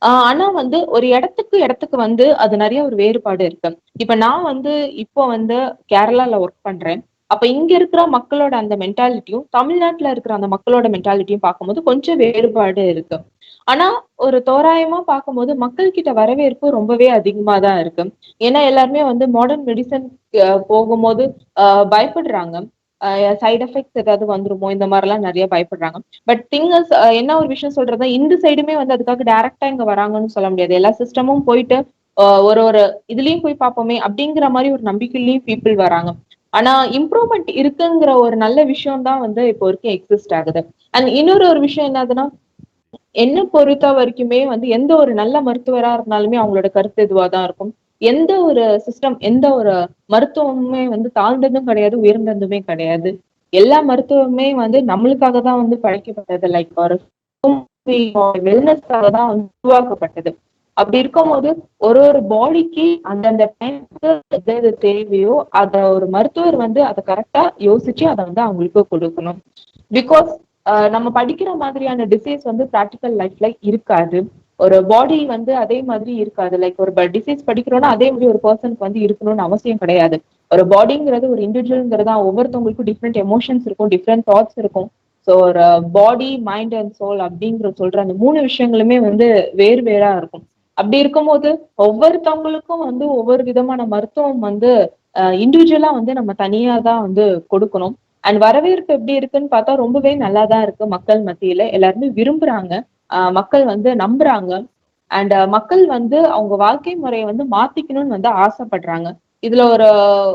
ஆனா வந்து ஒரு இடத்துக்கு வந்து அது நிறைய ஒரு வேறுபாடு இருக்கு. இப்ப நான் வந்து இப்போ வந்து கேரளால ஒர்க் பண்றேன். அப்ப இங்க இருக்கிற மக்களோட அந்த மென்டாலிட்டியும் தமிழ்நாட்டுல இருக்கிற அந்த மக்களோட மென்டாலிட்டியும் பார்க்கும்போது கொஞ்சம் வேறுபாடு இருக்கு. ஆனா ஒரு தோராயமா பார்க்கும்போது மக்கள் கிட்ட வரவேற்பு ரொம்பவே அதிகமா தான் இருக்கு. ஏன்னா எல்லாருமே வந்து மாடர்ன் மெடிசன் போகும்போது பயப்படுறாங்க. சைடு எஃபெக்ட்ஸ் ஏதாவது வந்துருமோ இந்த மாதிரி எல்லாம் நிறைய பயப்படுறாங்க. பட் திங்கஸ் என்ன ஒரு விஷயம் சொல்றதா இந்த சைடுமே வந்து அதுக்காக டைரக்டா இங்க வராங்கன்னு சொல்ல முடியாது. எல்லா சிஸ்டமும் போயிட்டு ஒரு இதுலயும் போய் பார்ப்போமே அப்படிங்கிற மாதிரி ஒரு நம்பிக்கையிலயும் பீப்புள் வராங்க. ஆனா இம்ப்ரூவ்மெண்ட் இருக்குங்கிற ஒரு நல்ல விஷயம் தான் வந்து இப்போ வரைக்கும் எக்ஸிஸ்ட் ஆகுது. அண்ட் இன்னொரு விஷயம் என்னதுன்னா என்ன பொறுத்த வரைக்குமே வந்து எந்த ஒரு நல்ல மருத்துவரா இருந்தாலுமே அவங்களோட கருத்து இதுவா தான் இருக்கும். எந்த ஒரு சிஸ்டம், எந்த ஒரு மருத்துவமுமே வந்து தாழ்ந்ததும் கிடையாது, உயர்ந்ததுமே கிடையாது. எல்லா மருத்துவமுமே வந்து நம்மளுக்காக தான் வந்து படைக்கப்பட்டது. லைக் ஒரு வெல்னஸ்க்காக தான் வந்து உருவாக்கப்பட்டது. அப்படி இருக்கும்போது ஒரு பாடிக்கு அந்தந்த டைமுக்கு எது எது தேவையோ அத ஒரு மருத்துவர் வந்து அதை கரெக்டா யோசிச்சு அதை வந்து அவங்களுக்கு கொடுக்கணும். பிகாஸ் நம்ம படிக்கிற மாதிரியான டிசீஸ் வந்து ப்ராக்டிக்கல் லைஃப்ல இருக்காது. ஒரு பாடி வந்து அதே மாதிரி இருக்காது. லைக் ஒரு டிசீஸ் படிக்கிறோம்னா அதே மாதிரி ஒரு பர்சனுக்கு வந்து இருக்கணும்னு அவசியம் கிடையாது. ஒரு பாடிங்கிறது ஒரு இண்டிவிஜுவல்ங்கிறதா ஒவ்வொருத்தவங்களுக்கும் டிஃப்ரெண்ட் எமோஷன்ஸ் இருக்கும், டிஃப்ரெண்ட் தாட்ஸ் இருக்கும். ஸோ ஒரு பாடி, மைண்ட் அண்ட் சோல் அப்படிங்கிற சொல்ற அந்த 3 விஷயங்களுமே வந்து வேறு வேறா இருக்கும். அப்படி இருக்கும்போது ஒவ்வொருத்தவங்களுக்கும் வந்து ஒவ்வொரு விதமான மருத்துவம் வந்து இண்டிவிஜுவலா வந்து நம்ம தனியா தான் வந்து கொடுக்கணும். அண்ட் வரவேற்பு எப்படி இருக்குன்னு பார்த்தா ரொம்பவே நல்லாதான் இருக்கு. மக்கள் மத்தியில எல்லாருமே விரும்புறாங்க. மக்கள் வந்து நம்புறாங்க. அண்ட் மக்கள் வந்து அவங்க வாழ்க்கை முறையை வந்து மாத்திக்கணும்னு வந்து ஆசைப்படுறாங்க. இதுல ஒரு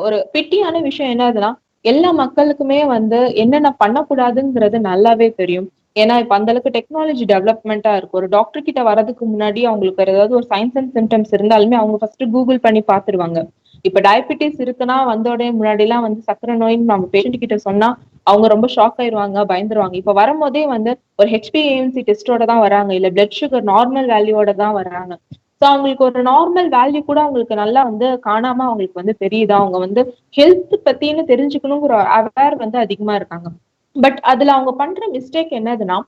ஒரு பிட்டியான விஷயம் என்னதுன்னா எல்லா மக்களுக்குமே வந்து என்னென்ன பண்ணக்கூடாதுங்கிறது நல்லாவே தெரியும். ஏன்னா இப்ப அந்த அளவுக்கு டெக்னாலஜி டெவலப்மெண்டா இருக்கு. ஒரு டாக்டர் கிட்ட வர்றதுக்கு முன்னாடி அவங்களுக்கு வேற ஏதாவது ஒரு சைன்ஸ் அண்ட் சிம்டம்ஸ் இருந்தாலுமே அவங்க ஃபர்ஸ்ட் கூகுள் பண்ணி பாத்துருவாங்க. இப்ப டயபிட்டிஸ் இருக்குன்னா வந்தோடனே முன்னாடி எல்லாம் வந்து சக்கரை நோயின்னு நம்ம பேஷண்ட் கிட்ட சொன்னா அவங்க ரொம்ப ஷாக் ஆயிருவாங்க, பயந்துருவாங்க. இப்ப வரும்போதே வந்து ஒரு ஹெச்பிஏஎன்சி டெஸ்டோட தான் வராங்க, இல்ல பிளட் சுகர் நார்மல் வேல்யூவோட தான் வராங்க. சோ அவங்களுக்கு ஒரு நார்மல் வேல்யூ கூட அவங்களுக்கு நல்லா வந்து காணாம அவங்களுக்கு வந்து தெரியுது. அவங்க வந்து ஹெல்த் பத்தின்னு தெரிஞ்சுக்கணுங்கிற அவேர் வந்து அதிகமா இருக்காங்க. பட் அதுல அவங்க பண்ற மிஸ்டேக் என்னதுன்னா,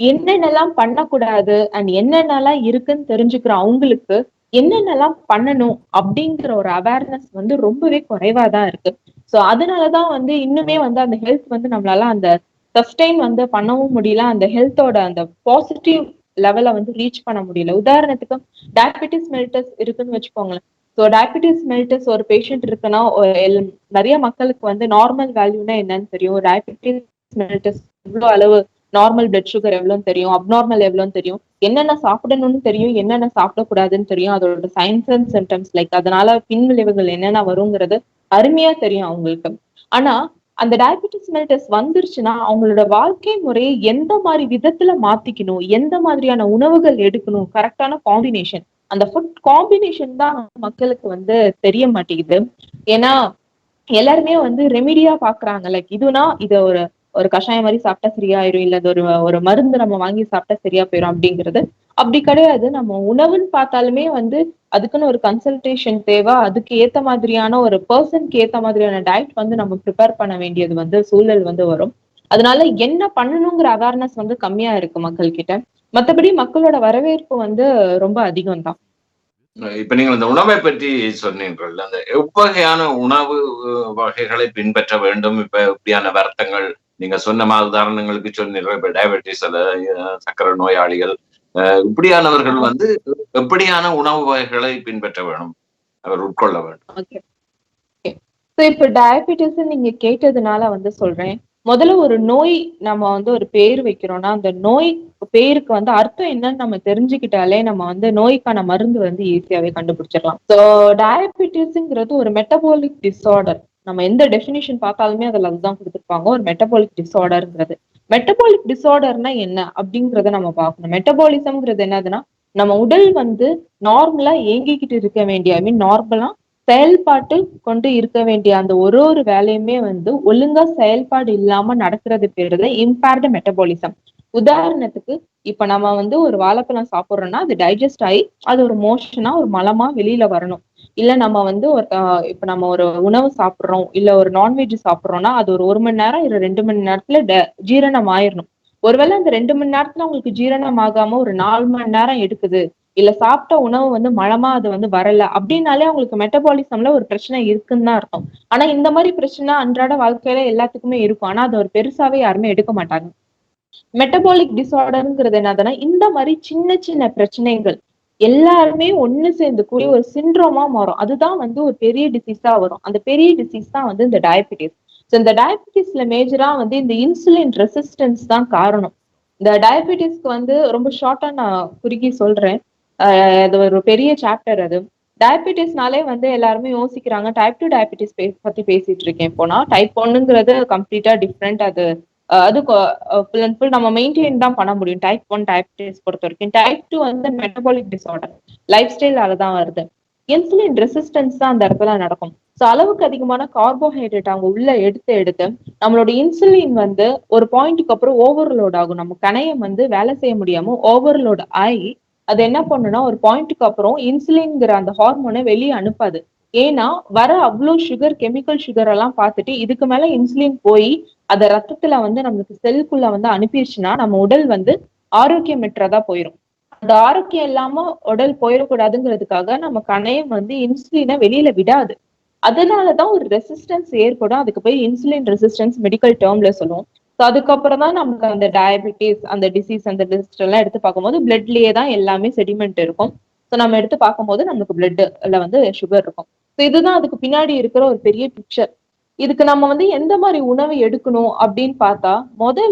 என்னென்னலாம் பண்ணக்கூடாது அண்ட் என்னென்னலாம் இருக்குன்னு தெரிஞ்சுக்கிற அவங்களுக்கு என்னென்னலாம் பண்ணணும் அப்படிங்கிற ஒரு அவேர்னஸ் வந்து ரொம்பவே குறைவா தான் இருக்கு. சோ அதனாலதான் வந்து இன்னுமே வந்து அந்த ஹெல்த் வந்து நம்மளால அந்த சஸ்டெயின் வந்து பண்ணவும் முடியல. அந்த ஹெல்த்தோட அந்த பாசிட்டிவ் லெவல வந்து ரீச் பண்ண முடியல. உதாரணத்துக்கு டயபெட்டிஸ் மெல்லிட்டஸ் இருக்குன்னு வச்சுக்கோங்களேன். சோ டயபெட்டிஸ் மெல்லிட்டஸ் ஒரு பேஷண்ட் இருக்குன்னா நிறைய மக்களுக்கு வந்து நார்மல் வேல்யூனா என்னன்னு தெரியும். டயபெட்டிஸ் மெல்லிட்டஸ் எவ்வளவு அளவு நார்மல் பிளட் சுகர் எவ்வளவுன்னு தெரியும், அப்நார்மல் எவ்வளவுன்னு தெரியும், என்னென்ன சாப்பிடணும்னு தெரியும், என்னென்ன சாப்பிடக்கூடாதுன்னு தெரியும், அதோட சைன்ஸ் அண்ட் சிம்டம்ஸ் லைக் அதனால பின் விளைவுகள் என்னென்ன வருங்கிறது அருமையா தெரியும் அவங்களுக்கு. ஆனா அந்த டயபெட்டிஸ் மெல்லிட்டஸ் வந்துருச்சுன்னா அவங்களோட வாழ்க்கை முறையை எந்த மாதிரி விதத்துல மாத்திக்கணும், எந்த மாதிரியான உணவுகள் எடுக்கணும், கரெக்டான காம்பினேஷன், அந்த ஃபுட் காம்பினேஷன் தான் மக்களுக்கு வந்து தெரிய மாட்டேங்குது. ஏன்னா எல்லாருமே வந்து ரெமிடியா பாக்குறாங்க. லைக் இதுனா இத ஒரு ஒரு கஷாயம் மாதிரி சாப்பிட்டா சரியாயிரும், இல்ல அது ஒரு ஒரு மருந்து நம்ம வாங்கி சாப்பிட்டா சரியா போயிரும் அப்படிங்கிறது அப்படி கிடையாது. நம்ம உணவுன்னு பார்த்தாலுமே வந்து அதுக்குன்னு ஒரு கன்சல்டேஷன் தேவை. அதுக்கு ஏத்த மாதிரியான ஒரு பர்சனுக்கு ஏத்த மாதிரியான டயட் வந்து நம்ம ப்ரிப்பேர் பண்ண வேண்டியது வந்து சூழல் வந்து வரும். அதனால என்ன பண்ணணுங்கிற அவேர்னஸ் வந்து கம்மியா இருக்கு மக்கள் கிட்ட. மத்தபடி மக்களோட வரவேற்பு வந்து ரொம்ப அதிகம் தான். இப்ப நீங்க அந்த உணவை பற்றி சொன்னீர்கள். அந்த எவ்வகையான உணவு வகைகளை பின்பற்ற வேண்டும்? இப்ப இப்படியான வருத்தங்கள் நீங்க சொன்ன மாதிரி உதாரணங்களுக்கு சொன்னீர்கள். இப்ப டயபெட்டிஸ் சர்க்கரை நோயாளிகள் இப்படியானவர்கள் வந்து எப்படியான உணவு வகைகளை பின்பற்ற வேணும், அவர் உட்கொள்ள வேண்டும்? ஓகே. இப்ப டயபெட்டிஸ் நீங்க கேட்டதுனால வந்து சொல்றேன். முதல்ல ஒரு நோய் நம்ம வந்து ஒரு பேர் வைக்கிறோம்னா, அந்த நோய் பேருக்கு வந்து அர்த்தம் என்னன்னு நம்ம தெரிஞ்சுக்கிட்டாலே நம்ம வந்து நோய்க்கான மருந்து வந்து ஈஸியாவே கண்டுபிடிச்சிடலாம். சோ டயபெட்டிஸ்ங்கிறது ஒரு மெட்டபாலிக் டிஸார்டர். நம்ம எந்த டெஃபினிஷன் பார்த்தாலுமே அதுல அதுதான் கொடுத்திருப்பாங்க. ஒரு மெட்டபாலிக் டிஸார்டர்ங்கிறது. மெட்டபாலிக் டிஸார்டர்னா என்ன அப்படிங்கறத நம்ம பார்க்கணும். மெட்டபாலிசம்ங்கிறது என்னதுன்னா, நம்ம உடல் வந்து நார்மலா இயங்கிக்கிட்டு இருக்க வேண்டிய ஐ மீன் நார்மலா செயல்பாட்டு கொண்டு இருக்க வேண்டிய அந்த ஒரு ஒரு வேலையுமே வந்து ஒழுங்கா செயல்பாடு இல்லாம நடக்கிறது பேருதான் இம்பேர்டு மெட்டபாலிசம். உதாரணத்துக்கு இப்ப நம்ம வந்து ஒரு வாழைப்பழம் சாப்பிடுறோம்னா அது டைஜஸ்ட் ஆகி அது ஒரு மோஷனா ஒரு மலமா வெளியில வரணும். இல்ல நம்ம வந்து இப்ப நம்ம ஒரு உணவு சாப்பிடுறோம், இல்ல ஒரு நான்வெஜ் சாப்பிடுறோம்னா அது ஒரு 1 மணி நேரம் இல்ல 2 மணி நேரத்துல ஜீரணம் ஆயிரணும். ஒருவேளை அந்த 2 மணி நேரத்துல உங்களுக்கு ஜீரணம் ஆகாம ஒரு 4 மணி நேரம் எடுக்குது, இல்ல சாப்பிட்ட உணவு வந்து மலமா அது வந்து வரல அப்படின்னாலே அவங்களுக்கு மெட்டபாலிசம்ல ஒரு பிரச்சனை இருக்குன்னு தான் அர்த்தம். ஆனா இந்த மாதிரி பிரச்சனை அன்றாட வாழ்க்கையில எல்லாத்துக்குமே இருக்கும். ஆனா அது ஒரு பெருசாவே யாருமே எடுக்க மாட்டாங்க. மெட்டபாலிக் டிசார்டர்ங்கிறது என்னதுன்னா இந்த மாதிரி சின்ன சின்ன பிரச்சனைகள் எல்லாருமே ஒண்ணு சேர்ந்து கூடிய ஒரு சிண்ட்ரோமா மாறும். அதுதான் வந்து ஒரு பெரிய டிசீஸா வரும். அந்த பெரிய டிசீஸ் தான் வந்து இந்த டயபெட்டிஸ். இந்த டயபெட்டிஸ்ல மேஜரா வந்து இந்த இன்சுலின் ரெசிஸ்டன்ஸ் தான் காரணம். இந்த டயபெட்டிஸ்க்கு வந்து ரொம்ப ஷார்ட்டா நான் குறுக்கி சொல்றேன். அது ஒரு பெரிய சாப்டர் அது. டயபெட்டிஸ்னாலே வந்து எல்லாருமே யோசிக்கிறாங்க. டைப் 2 டயபெட்டிஸ் பத்தி பேசிட்டு இருக்கேன் இப்போ நான். டைப் 1ங்கிறது கம்ப்ளீட்டா டிஃப்ரெண்ட். அது ஃபுல் அண்ட் ஃபுல் நம்ம மெயின்டைன் தான் பண்ண முடியும். டைப் 1 டயபெட்டிஸ் பொறுத்த வரைக்கும். டைப் 2 வந்து மெட்டபாலிக் டிசார்டர். லைஃப் ஸ்டைலால தான் வருது. இன்சுலின் ரெசிஸ்டன்ஸ் தான் அந்த இடத்துல நடக்கும். ஸோ அளவுக்கு அதிகமான கார்போஹைட்ரேட் அவங்க உள்ள எடுத்து எடுத்து நம்மளோட இன்சுலின் வந்து ஒரு பாயிண்ட்டுக்கு அப்புறம் ஓவர்லோட் ஆகும். நம்ம கணையம் வந்து வேலை செய்ய முடியாம ஓவர்லோட் ஆகி அது என்ன பண்ணுனா ஒரு பாயிண்ட்டுக்கு அப்புறம் இன்சுலின்ங்கிற அந்த ஹார்மோனை வெளியே அனுப்பாது. ஏன்னா வர அவ்வளவு சுகர் கெமிக்கல் சுகர் எல்லாம் பார்த்துட்டு இதுக்கு மேல இன்சுலின் போய் அத ரத்தத்துல வந்து நம்மளுக்கு செல்குள்ள வந்து அனுப்பிடுச்சுன்னா நம்ம உடல் வந்து ஆரோக்கியமற்றதா போயிடும். அந்த ஆரோக்கியம் இல்லாம உடல் போயிடக்கூடாதுங்கிறதுக்காக நம்ம கணையம் வந்து இன்சுலினை வெளியில விடாது. அதனாலதான் ஒரு ரெசிஸ்டன்ஸ் ஏற்படும். அதுக்கு போய் இன்சுலின் ரெசிஸ்டன்ஸ் மெடிக்கல் டேர்ம்ல சொல்லுவோம். ஸோ அதுக்கப்புறம் தான் நமக்கு அந்த டயபெட்டிஸ் அந்த டிசீஸ் அந்த லிஸ்ட் எல்லாம் எடுத்து பார்க்கும்போது பிளட்லயே தான் எல்லாமே செடிமெண்ட் இருக்கும். ஸோ நம்ம எடுத்து பார்க்கும்போது நமக்கு பிளட்ல வந்து சுகர் இருக்கும். ஸோ இதுதான் அதுக்கு பின்னாடி இருக்கிற ஒரு பெரிய பிக்சர். இதுக்கு நம்ம வந்து எந்த மாதிரி உணவு எடுக்கணும் அப்படின்னு பார்த்தா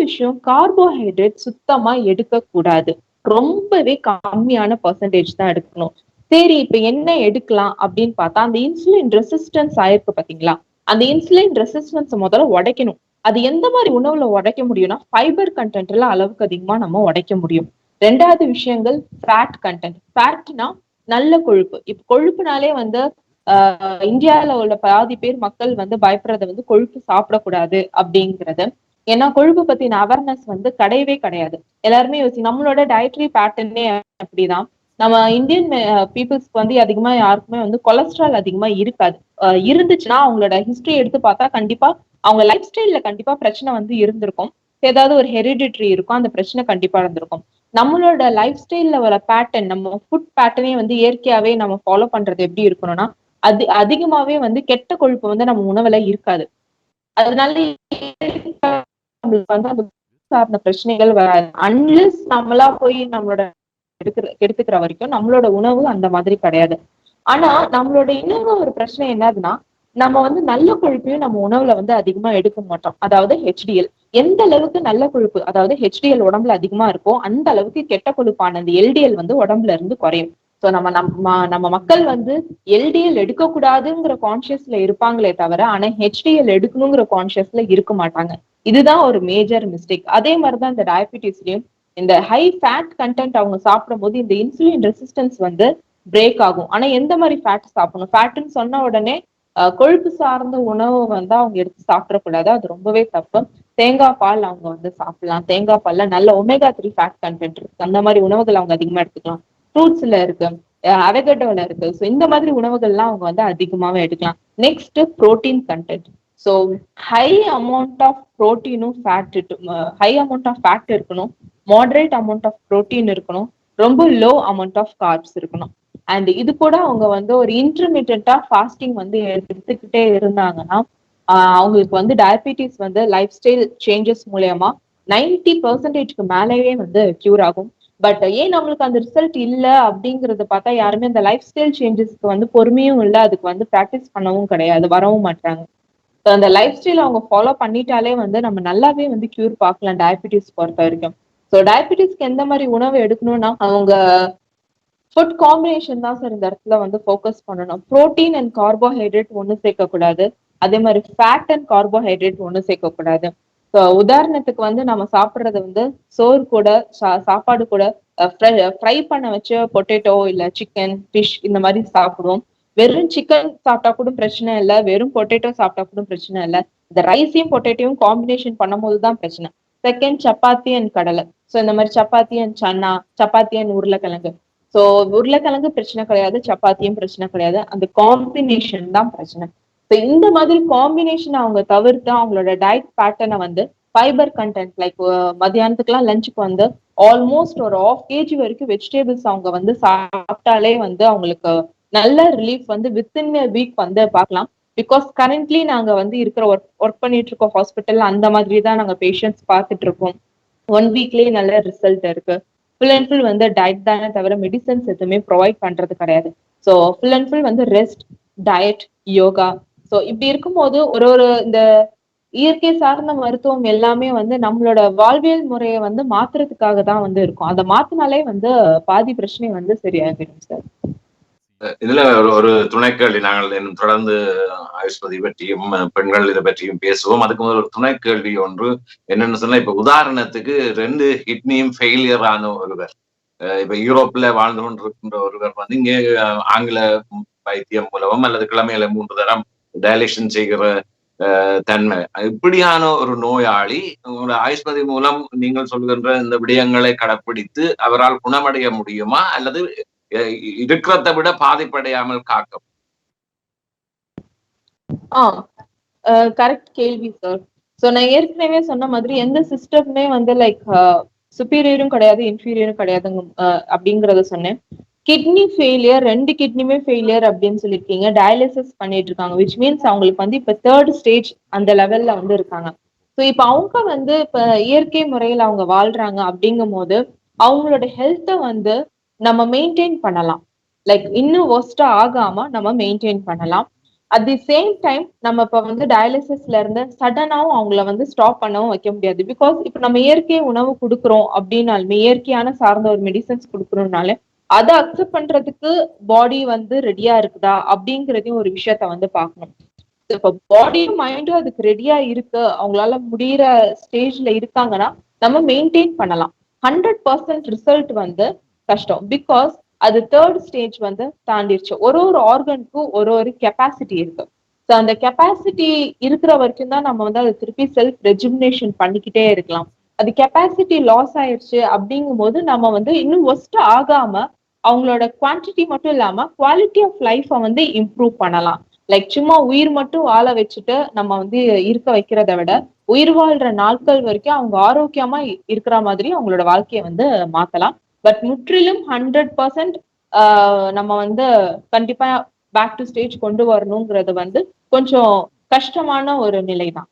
விஷயம் கார்போஹைட்ரேட் சுத்தமா எடுக்க கூடாது. ரொம்பவே கம்மியான பர்சன்டேஜ் தான் எடுக்கணும். சரி இப்ப என்ன எடுக்கலாம் அப்படின்னு பார்த்தா அந்த இன்சுலின் ரெசிஸ்டன்ஸ் ஆயிருக்கு பாத்தீங்களா, அந்த இன்சுலின் ரெசிஸ்டன்ஸ் முதல்ல உடைக்கணும். அது எந்த மாதிரி உணவுல உடைக்க முடியும்னா ஃபைபர் கண்டென்ட்ல அளவுக்கு அதிகமா நம்ம உடைக்க முடியும். ரெண்டாவது விஷயங்கள் ஃபேட் கண்டென்ட். ஃபேட்னா நல்ல கொழுப்பு. இப்ப கொழுப்புனாலே வந்து இந்தியால உள்ள பாதி பேர் மக்கள் வந்து பயப்படுறது வந்து கொழுப்பு சாப்பிடக்கூடாது அப்படிங்கிறது. ஏன்னா கொழுப்பு பத்தின அவேர்னஸ் வந்து கிடையவே கிடையாது. எல்லாருமே யோசி நம்மளோட டயட்ரி பேட்டர்னே அப்படிதான். நம்ம இந்தியன் பீப்புள்ஸ்க்கு வந்து அதிகமா யாருக்குமே வந்து கொலஸ்ட்ரால் அதிகமா இருக்காது. இருந்துச்சுன்னா அவங்களோட ஹிஸ்டரி எடுத்து பார்த்தா கண்டிப்பா அவங்க லைஃப் ஸ்டைல்ல கண்டிப்பா பிரச்சனை வந்து இருந்திருக்கும். ஏதாவது ஒரு ஹெரிடிட்ரி இருக்கும். அந்த பிரச்சனை கண்டிப்பா இருந்திருக்கும். நம்மளோட லைஃப் ஸ்டைல்ல வர பேட்டர்ன், நம்ம ஃபுட் பேட்டர்னே வந்து இயற்கையாவே நம்ம ஃபாலோ பண்றது எப்படி இருக்கணும்னா, அதிகமாவே வந்து கெட்ட கொழுப்பு வந்து நம்ம உணவுல இருக்காது. அதனால நம்மளுக்கு வந்து அந்த சார்ந்த பிரச்சனைகள் வராது. அன்லெஸ் நம்மளா போய் நம்மளோட எடுத்துக்கிற வரைக்கும் நம்மளோட உணவு அந்த மாதிரி கிடையாது. ஆனா நம்மளோட இன்னொரு ஒரு பிரச்சனை என்னதுன்னா, நம்ம வந்து நல்ல கொழுப்பையும் நம்ம உணவுல வந்து அதிகமா எடுக்க மாட்டோம். அதாவது HDL. எந்த அளவுக்கு நல்ல கொழுப்பு, அதாவது HDL உடம்புல அதிகமா இருக்கோ, அந்த அளவுக்கு கெட்ட கொழுப்பான அந்த LDL வந்து உடம்புல இருந்து குறையும். சோ நம்ம மக்கள் வந்து LDL எடுக்கக்கூடாதுங்கிற கான்சியஸ்ல இருப்பாங்களே தவிர, ஆனா HDL எடுக்கணுங்கிற கான்சியஸ்ல இருக்க மாட்டாங்க. இதுதான் ஒரு மேஜர் மிஸ்டேக். அதே மாதிரிதான் இந்த டயபிட்டிஸ்லயும் இந்த ஹை ஃபேட் கண்டென்ட் அவங்க சாப்பிடும்போது இந்த இன்சுலின் ரெசிஸ்டன்ஸ் வந்து பிரேக் ஆகும். ஆனா எந்த மாதிரி ஃபேட் சாப்பிடணும்? ஃபேட்னு சொன்ன உடனே கொழுப்பு சார்ந்த உணவு வந்து அவங்க எடுத்து சாப்பிடக்கூடாது. அது ரொம்பவே தப்பு. தேங்காய் பால் அவங்க வந்து சாப்பிடலாம். தேங்காய் பால்ல நல்ல ஒமேகா 3 ஃபேட் கண்டென்ட் இருக்கு. அந்த மாதிரி உணவுகள் அவங்க அதிகமா எடுத்துக்கலாம். ஃப்ரூட்ஸ்ல இருக்கு, அவகேடோல இருக்கு. ஸோ இந்த மாதிரி உணவுகள்லாம் அவங்க வந்து அதிகமாவே எடுக்கலாம். Next protein content. So high amount of புரோட்டீனும் ஹை அமௌண்ட் ஆஃப் ஃபேட் இருக்கணும், மாடரேட் அமௌண்ட் ஆஃப் புரோட்டீன் இருக்கணும், ரொம்ப லோ அமௌண்ட் ஆஃப் கார்ப்ஸ் இருக்கணும். அண்ட் இது கூட அவங்க வந்து ஒரு இன்டர்மீடியட்டா ஃபாஸ்டிங் வந்து எடுத்துக்கிட்டே இருந்தாங்கன்னா, அவங்களுக்கு வந்து டயபிட்டிஸ் வந்து லைஃப் ஸ்டைல் சேஞ்சஸ் மூலியமா 90% மேலேயே வந்து கியூர் ஆகும். பட் ஏன் நம்மளுக்கு அந்த ரிசல்ட் இல்ல அப்படிங்கறத பார்த்தா யாருமே அந்த லைஃப் ஸ்டைல் சேஞ்சஸ்க்கு வந்து பொறுமையும் இல்ல, அதுக்கு வந்து பிராக்டிஸ் பண்ணவும் கிடையாது, வரவும் மாட்டாங்க. அந்த லைஃப் ஸ்டைல் அவங்க ஃபாலோ பண்ணிட்டாலே வந்து நம்ம நல்லாவே வந்து கியூர் பார்க்கலாம் டயபிட்டிஸ் பொறுத்த வரைக்கும். ஸோ டயபிட்டிஸ்க்கு எந்த மாதிரி உணவு எடுக்கணும்னா அவங்க ஃபுட் காம்பினேஷன் தான் சார் இந்த இடத்துல வந்து ஃபோக்கஸ் பண்ணணும். புரோட்டீன் அண்ட் கார்போஹைட்ரேட் ஒன்று சேர்க்கக்கூடாது. அதே மாதிரி ஃபேட் அண்ட் கார்போஹைட்ரேட் ஒன்று சேர்க்கக்கூடாது. ஸோ உதாரணத்துக்கு வந்து நம்ம சாப்பிட்றது வந்து சோறு கூட சாப்பாடு கூட ஃப்ரை பண்ண வச்ச பொட்டேட்டோ இல்ல சிக்கன் ஃபிஷ் இந்த மாதிரி சாப்பிடுவோம். வெறும் சிக்கன் சாப்பிட்டா கூட பிரச்சனை இல்லை, வெறும் பொட்டேட்டோ சாப்பிட்டா கூட பிரச்சனை இல்லை. இந்த ரைஸையும் பொட்டேட்டோயும் காம்பினேஷன் பண்ணும்போது தான் பிரச்சனை. செகண்ட் சப்பாத்தி அண்ட் கடலை. ஸோ இந்த மாதிரி சப்பாத்தி அண்ட் சன்னா, சப்பாத்தி அண்ட் உருளைக்கிழங்கு. சோ உருளைக்கிழங்கு பிரச்சனை கிடையாது, சப்பாத்தியும் பிரச்சனை கிடையாது. அந்த காம்பினேஷன் தான் பிரச்சனை. So இந்த மாதிரி காம்பினேஷன் அவங்க தவிர்த்து அவங்களோட டயட் பேட்டர்னை வந்து ஃபைபர் கண்டென்ட் லைக் மத்தியானத்துக்குலாம் லஞ்சுக்கு வந்து ஆல்மோஸ்ட் ஒரு 1/2 kg வரைக்கும் வெஜிடபிள்ஸ் அவங்க வந்து சாப்பிட்டாலே வந்து அவங்களுக்கு நல்ல ரிலீஃப் வந்து வித்தின் வீக் வந்து பார்க்கலாம். பிகாஸ் கரண்ட்லி நாங்க வந்து இருக்கிற ஒர்க் பண்ணிட்டு இருக்கோம் ஹாஸ்பிட்டல், அந்த மாதிரி தான் நாங்க பேஷண்ட்ஸ் பார்த்துட்டு இருக்கோம். 1 வீக்லயே நல்ல ரிசல்ட் இருக்கு. ஃபுல் அண்ட் ஃபுல் வந்து டயட் தானே தவிர மெடிசன்ஸ் எதுவுமே ப்ரொவைட் பண்றது கிடையாது. ஸோ ஃபுல் அண்ட் ஃபுல் வந்து ரெஸ்ட், டயட், யோகா. ஸோ இப்படி இருக்கும்போது ஒரு ஒரு இந்த இயற்கை சார்ந்த மருத்துவம் எல்லாமே வந்து நம்மளோட வாழ்வியல் முறையை வந்து மாத்துறதுக்காக தான் வந்து இருக்கும். அதை மாத்தினாலே வந்து பாதி பிரச்சனை வந்து சரியாகிடும் சார். இதுல ஒரு துணைக்கேள்வி, நாங்கள் இன்னும் தொடர்ந்து ஆயுஷ்பதி பற்றியும் பெண்கள் இதை பற்றியும் பேசுவோம். அதுக்கு முதல் ஒரு துணைக்கேள்வி ஒன்று என்னன்னு சொன்னா, இப்ப உதாரணத்துக்கு 2 கிட்னியும் ஃபெயிலியர் ஆன ஒருவர், இப்ப யூரோப்ல வாழ்ந்து கொண்டிருக்கின்ற ஒருவர் வந்து இங்கே ஆங்கில வைத்தியம் மூலமும் அல்லது கிழமையில 3 தரம் டயலேஷன் செய்கிற தன்மை, இப்படியான ஒரு நோயாளி ஒரு ஆயுஷ்பதி மூலம் நீங்கள் சொல்கின்ற இந்த விடயங்களை கடைப்பிடித்து அவரால் குணமடைய முடியுமா, அல்லது இருக்கிறத விட பாதிப்படையாமல் காக்கும்? கரெக்ட் கேள்வி சார். ஸோ நான் ஏற்கனவே சொன்ன மாதிரி எந்த சிஸ்டம்மே வந்து லைக் சுப்பீரியரும் கிடையாது, இன்ஃபீரியரும் கிடையாதுங்க அப்படிங்கறத சொன்னேன். கிட்னி ஃபெயிலியர், 2 கிட்னியுமே ஃபெயிலியர் அப்படின்னு சொல்லியிருக்கீங்க. டயாலிசிஸ் பண்ணிட்டு இருக்காங்க, விச் மீன்ஸ் அவங்களுக்கு வந்து இப்ப 3rd ஸ்டேஜ் அந்த லெவல்ல வந்து இருக்காங்க. ஸோ இப்ப அவங்க வந்து இப்ப இயற்கை முறையில் அவங்க வாழ்றாங்க அப்படிங்கும் போது அவங்களோட ஹெல்த்தை வந்து நம்ம மெயின்டைன் பண்ணலாம். லைக் இன்னும் ஒஸ்ட் ஆகாம நம்ம மெயின்டைன் பண்ணலாம். அட் தி சேம் டைம் நம்ம இப்ப வந்து டயாலிசிஸ்ல இருந்து சடனாவும் அவங்கள வந்து ஸ்டாப் பண்ணவும் வைக்க முடியாது. பிகாஸ் இப்ப நம்ம இயற்கை உணவு கொடுக்குறோம் அப்படின்னாலுமே, இயற்கையான சார்ந்த ஒரு மெடிசன்ஸ் கொடுக்குறோம்னாலே அதை அக்செப்ட் பண்றதுக்கு பாடி வந்து ரெடியா இருக்குதா அப்படிங்கறதையும் ஒரு விஷயத்த வந்து பார்க்கணும். இப்ப பாடியும் மைண்டும் அதுக்கு ரெடியா இருக்கு, அவங்களால முடியிற ஸ்டேஜ்ல இருக்காங்கன்னா நம்ம மெயின்டைன் பண்ணலாம். 100% ரிசல்ட் வந்து கஷ்டம். பிகாஸ் அது 3rd ஸ்டேஜ் வந்து தாண்டிருச்சு. ஒரு ஒரு ஆர்கனுக்கும் ஒரு ஒரு கெப்பாசிட்டி இருக்கு. ஸோ அந்த கெப்பாசிட்டி இருக்கிற வரைக்கும் தான் நம்ம வந்து அதை திருப்பி செல்ஃப் ரெஜுமினேஷன் பண்ணிக்கிட்டே இருக்கலாம். அது கெப்பாசிட்டி லாஸ் ஆயிடுச்சு அப்படிங்கும் போது நம்ம வந்து இன்னும் ஒஸ்ட் ஆகாம அவங்களோட குவான்டிட்டி மட்டும் இல்லாம குவாலிட்டி ஆஃப் லைஃபை வந்து இம்ப்ரூவ் பண்ணலாம். லைக் சும்மா உயிர் மட்டும் வாழ வச்சுட்டு நம்ம வந்து இருக்க வைக்கிறத விட உயிர் வாழ்ற நாட்கள் வரைக்கும் அவங்க ஆரோக்கியமா இருக்கிற மாதிரி அவங்களோட வாழ்க்கையை வந்து மாத்தலாம். பட் முற்றிலும் 100% நம்ம வந்து கண்டிப்பா பேக் டு ஸ்டேஜ் கொண்டு வரணுங்கிறது வந்து கொஞ்சம் கஷ்டமான ஒரு நிலைதான்.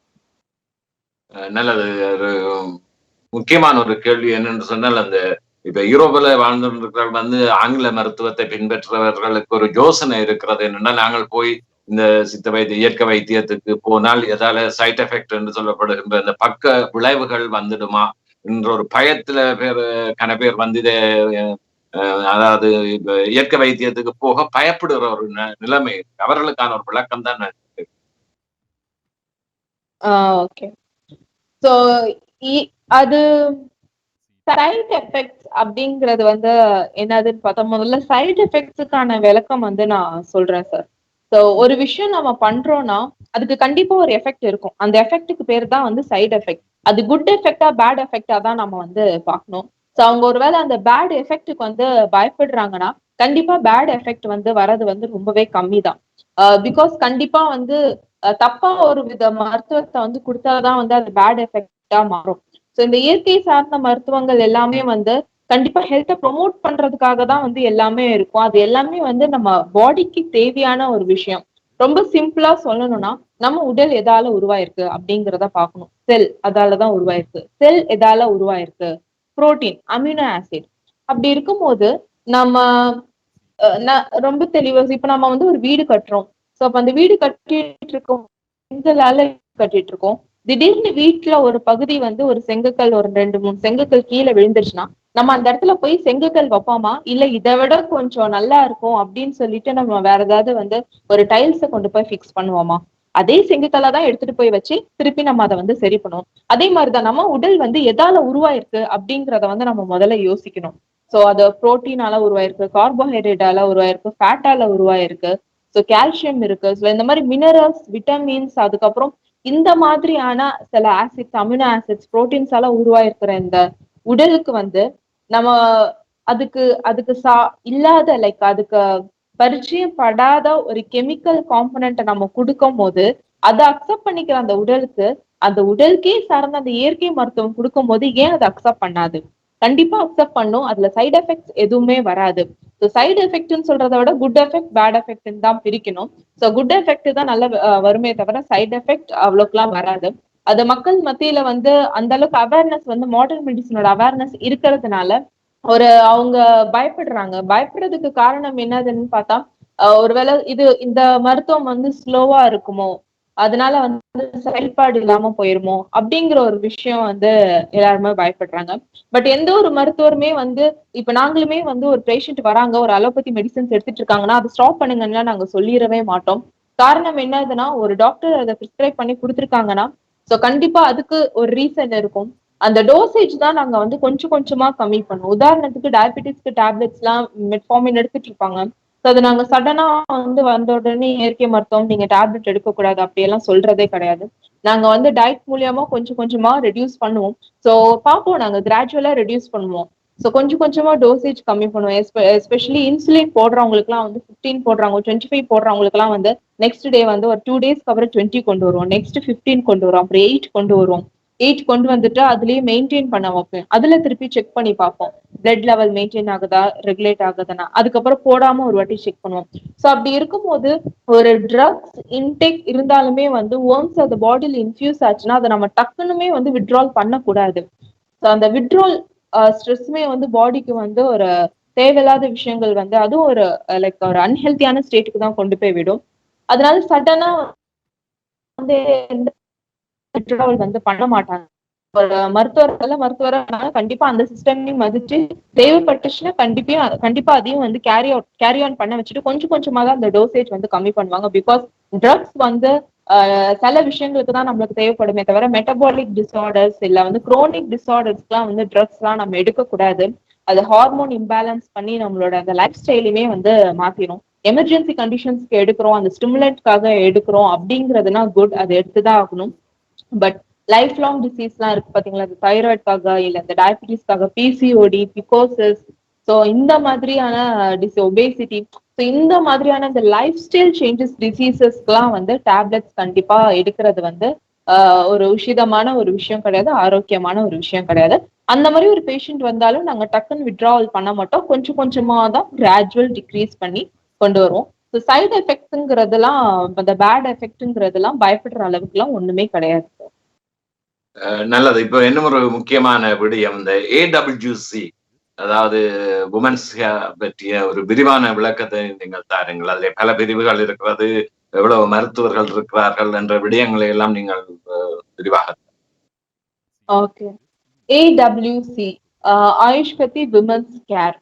நல்லது. ஒரு முக்கியமான ஒரு கேள்வி என்னன்னு சொன்னால், அந்த இப்ப யூரோப்பில வாழ்ந்திருக்கிறவர்கள் வந்து ஆங்கில மருத்துவத்தை பின்பற்றுபவர்களுக்கு ஒரு யோசனை இருக்கிறது என்னன்னா, நாங்கள் போய் இந்த சித்த வைத்திய இயற்கை வைத்தியத்துக்கு போனால் எதால சைட் எஃபெக்ட் என்று சொல்லப்படுகின்ற இந்த பக்க விளைவுகள் வந்துடுமா என்ற ஒரு பயத்துல கன பேர் வந்து இதை அதாவது இப்ப இயற்கை வைத்தியத்துக்கு போக பயப்படுகிற ஒரு நிலைமை அவர்களுக்கான ஒரு விளக்கம் தான். ஓகே. சோ அது சைட் எஃபெக்ட்ஸ் அப்படிங்கிறது வந்து என்னதுன்னு பார்த்தா, முதல்ல சைட் எஃபெக்ட்ஸுக்கான விளக்கம் வந்து நான் சொல்றேன் சார். ஸோ ஒரு விஷயம் நம்ம பண்றோம்னா அதுக்கு கண்டிப்பா ஒரு எஃபெக்ட் இருக்கும். அந்த எஃபெக்ட்டுக்கு பேர் தான் வந்து சைடு எஃபெக்ட். அது குட் எஃபெக்டா பேட் எஃபெக்டா தான் நம்ம வந்து பார்க்கணும். ஸோ அவங்க ஒருவேளை அந்த பேட் எஃபெக்ட்டுக்கு வந்து பயப்படுறாங்கன்னா கண்டிப்பா பேட் எஃபெக்ட் வந்து வர்றது வந்து ரொம்பவே கம்மி தான். பிகாஸ் கண்டிப்பா வந்து தப்பா ஒரு வித மருத்துவத்தை வந்து கொடுத்தாதான் வந்து அது பேட் எஃபெக்டா மாறும். ஸோ இந்த இயற்கை சார்ந்த மருத்துவங்கள் எல்லாமே வந்து கண்டிப்பா ஹெல்த்தை ப்ரொமோட் பண்றதுக்காக தான் வந்து எல்லாமே இருக்கும். அது எல்லாமே வந்து நம்ம பாடிக்கு தேவையான ஒரு விஷயம். ரொம்ப சிம்பிளா சொல்லணும்னா நம்ம உடல் எதால உருவாயிருக்கு அப்படிங்கிறத பார்க்கணும். செல் அதாலதான் உருவாயிருக்கு. செல் எதால உருவாயிருக்கு? Protein, amino acid. அப்படி இருக்கும்போது நம்ம ரொம்ப தெளிவா இப்ப நம்ம வந்து ஒரு வீடு கட்டுறோம். சோ அப்ப அந்த வீடு கட்டிட்டு இருக்கோம், செங்கலால கட்டிட்டு இருக்கோம். திடீர்னு வீட்டுல ஒரு பகுதி வந்து ஒரு செங்கக்கல், ஒரு 2-3 செங்கக்கல் கீழே விழுந்துருச்சுன்னா நம்ம அந்த இடத்துல போய் செங்கக்கல் வைப்போமா, இல்ல இதை விட கொஞ்சம் நல்லா இருக்கும் அப்படின்னு சொல்லிட்டு நம்ம வேற ஏதாவது வந்து ஒரு டைல்ஸை கொண்டு போய் ஃபிக்ஸ் பண்ணுவோமா? அதே செங்கக்கல்ல தான் எடுத்துட்டு போய் வச்சு திருப்பி நம்ம அதை வந்து சரி பண்ணுவோம். அதே மாதிரிதான் நம்ம உடல் வந்து எதால உருவாயிருக்கு அப்படிங்கிறத வந்து நம்ம முதல்ல யோசிக்கணும். சோ அது புரோட்டீனால உருவாயிருக்கு, கார்போஹைட்ரேட்டால உருவாயிருக்கு, ஃபேட்டால உருவாயிருக்கு, சோ கால்சியம் இருக்கு. சோ இந்த மாதிரி மினரல்ஸ், விட்டமின்ஸ், அதுக்கப்புறம் இந்த மாதிரியான சில ஆசிட்ஸ், அமினோ ஆசிட்ஸ், புரோட்டீன்ஸால உருவாயிருக்கிற இந்த உடலுக்கு வந்து நம்ம அதுக்கு அதுக்கு இல்லாத லைக் அதுக்கு பரிச்சயம் படாத ஒரு கெமிக்கல் காம்பனண்ட்டை நம்ம கொடுக்கும் போது அதை அக்செப்ட் பண்ணிக்கிற அந்த உடலுக்கு, அந்த உடலுக்கே சார்ந்த அந்த இயற்கை மருத்துவம் கொடுக்கும் போது ஏன் அதை அக்செப்ட் பண்ணாது? கண்டிப்பா அக்செப்ட் பண்ணும். அதுல சைடு எஃபெக்ட்ஸ் எதுவுமே வராது. சைடு எஃபெக்ட்னு சொல்றதை விட குட் எஃபெக்ட், பேட் எஃபெக்ட் தான் பிரிக்கணும். சோ குட் எஃபெக்ட் தான் நல்ல வருமே தவிர சைடு எஃபெக்ட் அவ்வளோக்குலாம் வராது. அது மக்கள் மத்தியில வந்து அந்த அளவுக்கு அவேர்னஸ் வந்து மாடர்ன் மெடிசனோட அவேர்னஸ் இருக்கிறதுனால அவங்க பயப்படுறாங்க. பயப்படுறதுக்கு காரணம் என்னதுன்னு பார்த்தா, ஒருவேளை இந்த மருத்துவம் வந்து ஸ்லோவா இருக்குமோ, அதனால வந்து செயல்பாடு இல்லாம போயிருமோ அப்படிங்கிற ஒரு விஷயம் வந்து எல்லாருமே பயப்படுறாங்க. பட் எந்த ஒரு மருத்துவருமே வந்து இப்ப நாங்களுமே வந்து ஒரு பேஷண்ட் வராங்க, ஒரு அலோபதி மெடிசன்ஸ் எடுத்துட்டு இருக்காங்கன்னா அதை ஸ்டாப் பண்ணுங்கன்னா நாங்க சொல்லிடவே மாட்டோம். காரணம் என்னதுன்னா, ஒரு டாக்டர் அதை பிரிஸ்கிரைப் பண்ணி கொடுத்துருக்காங்கன்னா சோ கண்டிப்பா அதுக்கு ஒரு ரீசன் இருக்கும். அந்த டோசேஜ் தான் நாங்க வந்து கொஞ்சம் கொஞ்சமா கம்மி பண்ணுவோம். உதாரணத்துக்கு டயபெட்டிஸ்க்கு டேப்லெட்ஸ் எல்லாம் மெட்ஃபார்மின் எடுத்துட்டு இருப்பாங்க. அது நாங்க சடனா வந்து வந்த உடனே இயற்கை மருத்துவம் நீங்க டேப்லெட் எடுக்க கூடாது அப்படியெல்லாம் சொல்றதே கிடையாது. நாங்க வந்து டயட் மூலியமா கொஞ்சம் கொஞ்சமா ரெடியூஸ் பண்ணுவோம். சோ பார்ப்போம், நாங்க கிராஜுவலா ரெடியூஸ் பண்ணுவோம். சோ கொஞ்சம் கொஞ்சமா டோசேஜ் கம்மி பண்ணுவோம். எஸ்பெஷலி இன்சுலின் போடுறவங்களுக்கு எல்லாம் வந்து 15 போடுறாங்க, 25 போடுறவங்களுக்கு எல்லாம் வந்து நெக்ஸ்ட் டே வந்து ஒரு 2 டேஸ்க்கு அப்புறம் 20 கொண்டு வருவோம், நெக்ஸ்ட் 15 கொண்டு வருவோம், அப்புறம் 8 கொண்டு வருவோம். 8 கொண்டு வந்துட்டு அதுலயே மெயின்டைன் பண்ண வைப்பேன். அதுல திருப்பி செக் பண்ணி பார்ப்போம், பிளட் லெவல் மெயின்டைன் ஆகுதா, ரெகுலேட் ஆகுதுன்னா. அதுக்கப்புறம் போடாம ஒரு வாட்டி செக் பண்ணுவோம். சோ அப்படி இருக்கும்போது ஒரு ட்ரக்ஸ் இன்டேக் இருந்தாலுமே வந்து ஒன்ஸ் அது பாடியில இன்ஃபியூஸ் ஆச்சுன்னா அதை நம்ம டக்குனுமே வந்து வித்ட்ரால் பண்ணக்கூடாது. ஸோ அந்த வித்ட்ரால் ஸ்ட்ரெஸ்ஸுமே வந்து பாடிக்கு வந்து ஒரு தேவையில்லாத விஷயங்கள் வந்து அதுவும் ஒரு லைக் ஒரு அன்ஹெல்த்தியான ஸ்டேட்டுக்கு தான் கொண்டு போய் விடும். அதனால சடனா வந்து எந்த வித்ட்ராவல் வந்து பண்ண மாட்டாங்க. ஒரு மருத்துவரை கண்டிப்பா அந்த சிஸ்டமையும் மதிச்சு தேவைப்பட்டுச்சுன்னா கண்டிப்பா அதையும் வந்து கேரி ஆன் பண்ண வச்சுட்டு கொஞ்சம் கொஞ்சமா தான் அந்த டோசேஜ் வந்து கம்மி பண்ணுவாங்க. பிகாஸ் ட்ரக்ஸ் வந்து சில விஷயங்களுக்கு தான் நம்மளுக்கு தேவைப்படுமே தவிர மெட்டபாலிக் டிசார்டர்ஸ் இல்ல வந்து குரோனிக் டிசார்டர்ஸ்க்குலாம் வந்து ட்ரக்ஸ் எல்லாம் நம்ம எடுக்கக்கூடாது. அது ஹார்மோன் இம்பேலன்ஸ் பண்ணி நம்மளோட அந்த லைஃப் ஸ்டைலுமே வந்து மாத்திரும். எமர்ஜென்சி கண்டிஷன்ஸ்க்கு எடுக்கிறோம், அந்த ஸ்டிமுலன்ட்காக எடுக்கிறோம் அப்படிங்கிறதுனா குட், அதை எடுத்துதான் ஆகணும். பட் லைஃப் லாங் டிசீஸ் எல்லாம் இருக்கு பாத்தீங்களா, இந்த தைராய்டுக்காக இல்ல இந்த டயபிட்டிஸ்க்காக, பிசிஓடி, பிகோசிஸ், ஸோ இந்த மாதிரியான ஒபேசிட்டி, ஸோ இந்த மாதிரியான இந்த லைஃப் ஸ்டைல் சேஞ்சஸ் டிசீசஸ்க்குலாம் வந்து டேப்லெட்ஸ் கண்டிப்பா எடுக்கிறது வந்து ஒரு உஷிதமான ஒரு விஷயம் கிடையாது, ஆரோக்கியமான ஒரு விஷயம் கிடையாது. அந்த மாதிரி ஒரு பேஷண்ட் வந்தாலும் நாங்க டக்குன்னு வித்ட்ராவல் பண்ண மாட்டோம். கொஞ்சம் கொஞ்சமா தான் கிராஜுவல் டிக்ரீஸ் பண்ணி கொண்டு வருவோம். ஸோ சைடு எஃபெக்ட்ங்கிறதெல்லாம், அந்த பேட் எஃபெக்ட்ங்கிறதெல்லாம் பயப்படுற அளவுக்குலாம் ஒண்ணுமே கிடையாது. நல்லது. இப்ப இன்னும் ஒரு முக்கியமான விடயம், இந்த ஏடபிள்யூசி, அதாவது உமன்ஸ் பற்றிய ஒரு விரிவான விளக்கத்தை நீங்கள் தாருங்கள். அதில் பல பிரிவுகள் இருக்கிறது, எவ்வளவு மருத்துவர்கள் இருக்கிறார்கள் என்ற விடயங்களை எல்லாம் நீங்கள் விரிவாக. ஓகே. ஏடபிள்யூசி, ஆயுஷ் பத்தி விமன்ஸ் கேர்.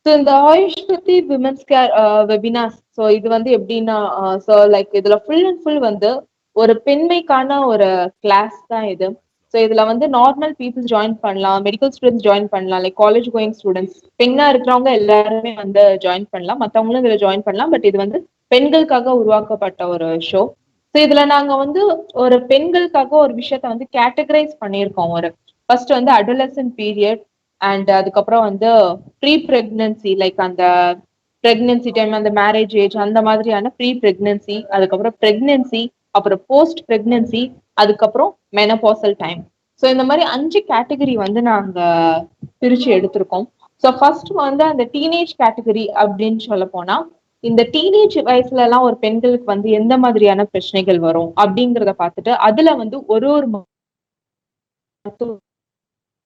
ஸோ இந்த ஆயுஷ் பத்தி விமன்ஸ் கேர் வெபினார்ஸ், ஸோ இது வந்து எப்படின்னா, ஸோ லைக் இதுல ஃபுல் அண்ட் ஃபுல் வந்து ஒரு பெண்மைக்கான ஒரு கிளாஸ் தான் இது. ஸோ இதுல வந்து நார்மல் பீப்புள்ஸ் ஜாயின் பண்ணலாம், மெடிக்கல் ஸ்டூடெண்ட்ஸ் ஜாயின் பண்ணலாம், லைக் காலேஜ் கோயிங் ஸ்டூடெண்ட்ஸ், பெண்ணா இருக்கிறவங்க எல்லாருமே வந்து ஜாயின் பண்ணலாம், மற்றவங்களும் இதுல ஜாயின் பண்ணலாம். பட் இது வந்து பெண்களுக்காக உருவாக்கப்பட்ட ஒரு ஷோ. ஸோ இதுல நாங்க வந்து ஒரு பெண்களுக்காக ஒரு விஷயத்த வந்து கேட்டகரைஸ் பண்ணியிருக்கோம். ஒரு ஃபர்ஸ்ட் வந்து அடலசன்ட் பீரியட், அண்ட் அதுக்கப்புறம் வந்து ப்ரீ பிரெக்னன்சி, லைக் அந்த பிரெக்னன்சி டைம், அந்த மேரேஜ் ஏஜ், அந்த மாதிரியான ப்ரீ பிரெக்னன்சி, அதுக்கப்புறம் பிரெக்னன்சி, அப்புறம் போஸ்ட் பிரெக்னன்சி, அதுக்கப்புறம் மெனபாசல் டைம். ஸோ இந்த மாதிரி 5 கேட்டகரி வந்து நாங்க பிரிச்சு எடுத்திருக்கோம். ஸோ ஃபர்ஸ்ட் வந்து அந்த டீனேஜ் கேட்டகரி அப்படின்னு சொல்ல போனா, இந்த டீனேஜ் வயசுல எல்லாம் ஒரு பெண்களுக்கு வந்து எந்த மாதிரியான பிரச்சனைகள் வரும் அப்படிங்கிறத பார்த்துட்டு அதுல வந்து ஒரு ஒரு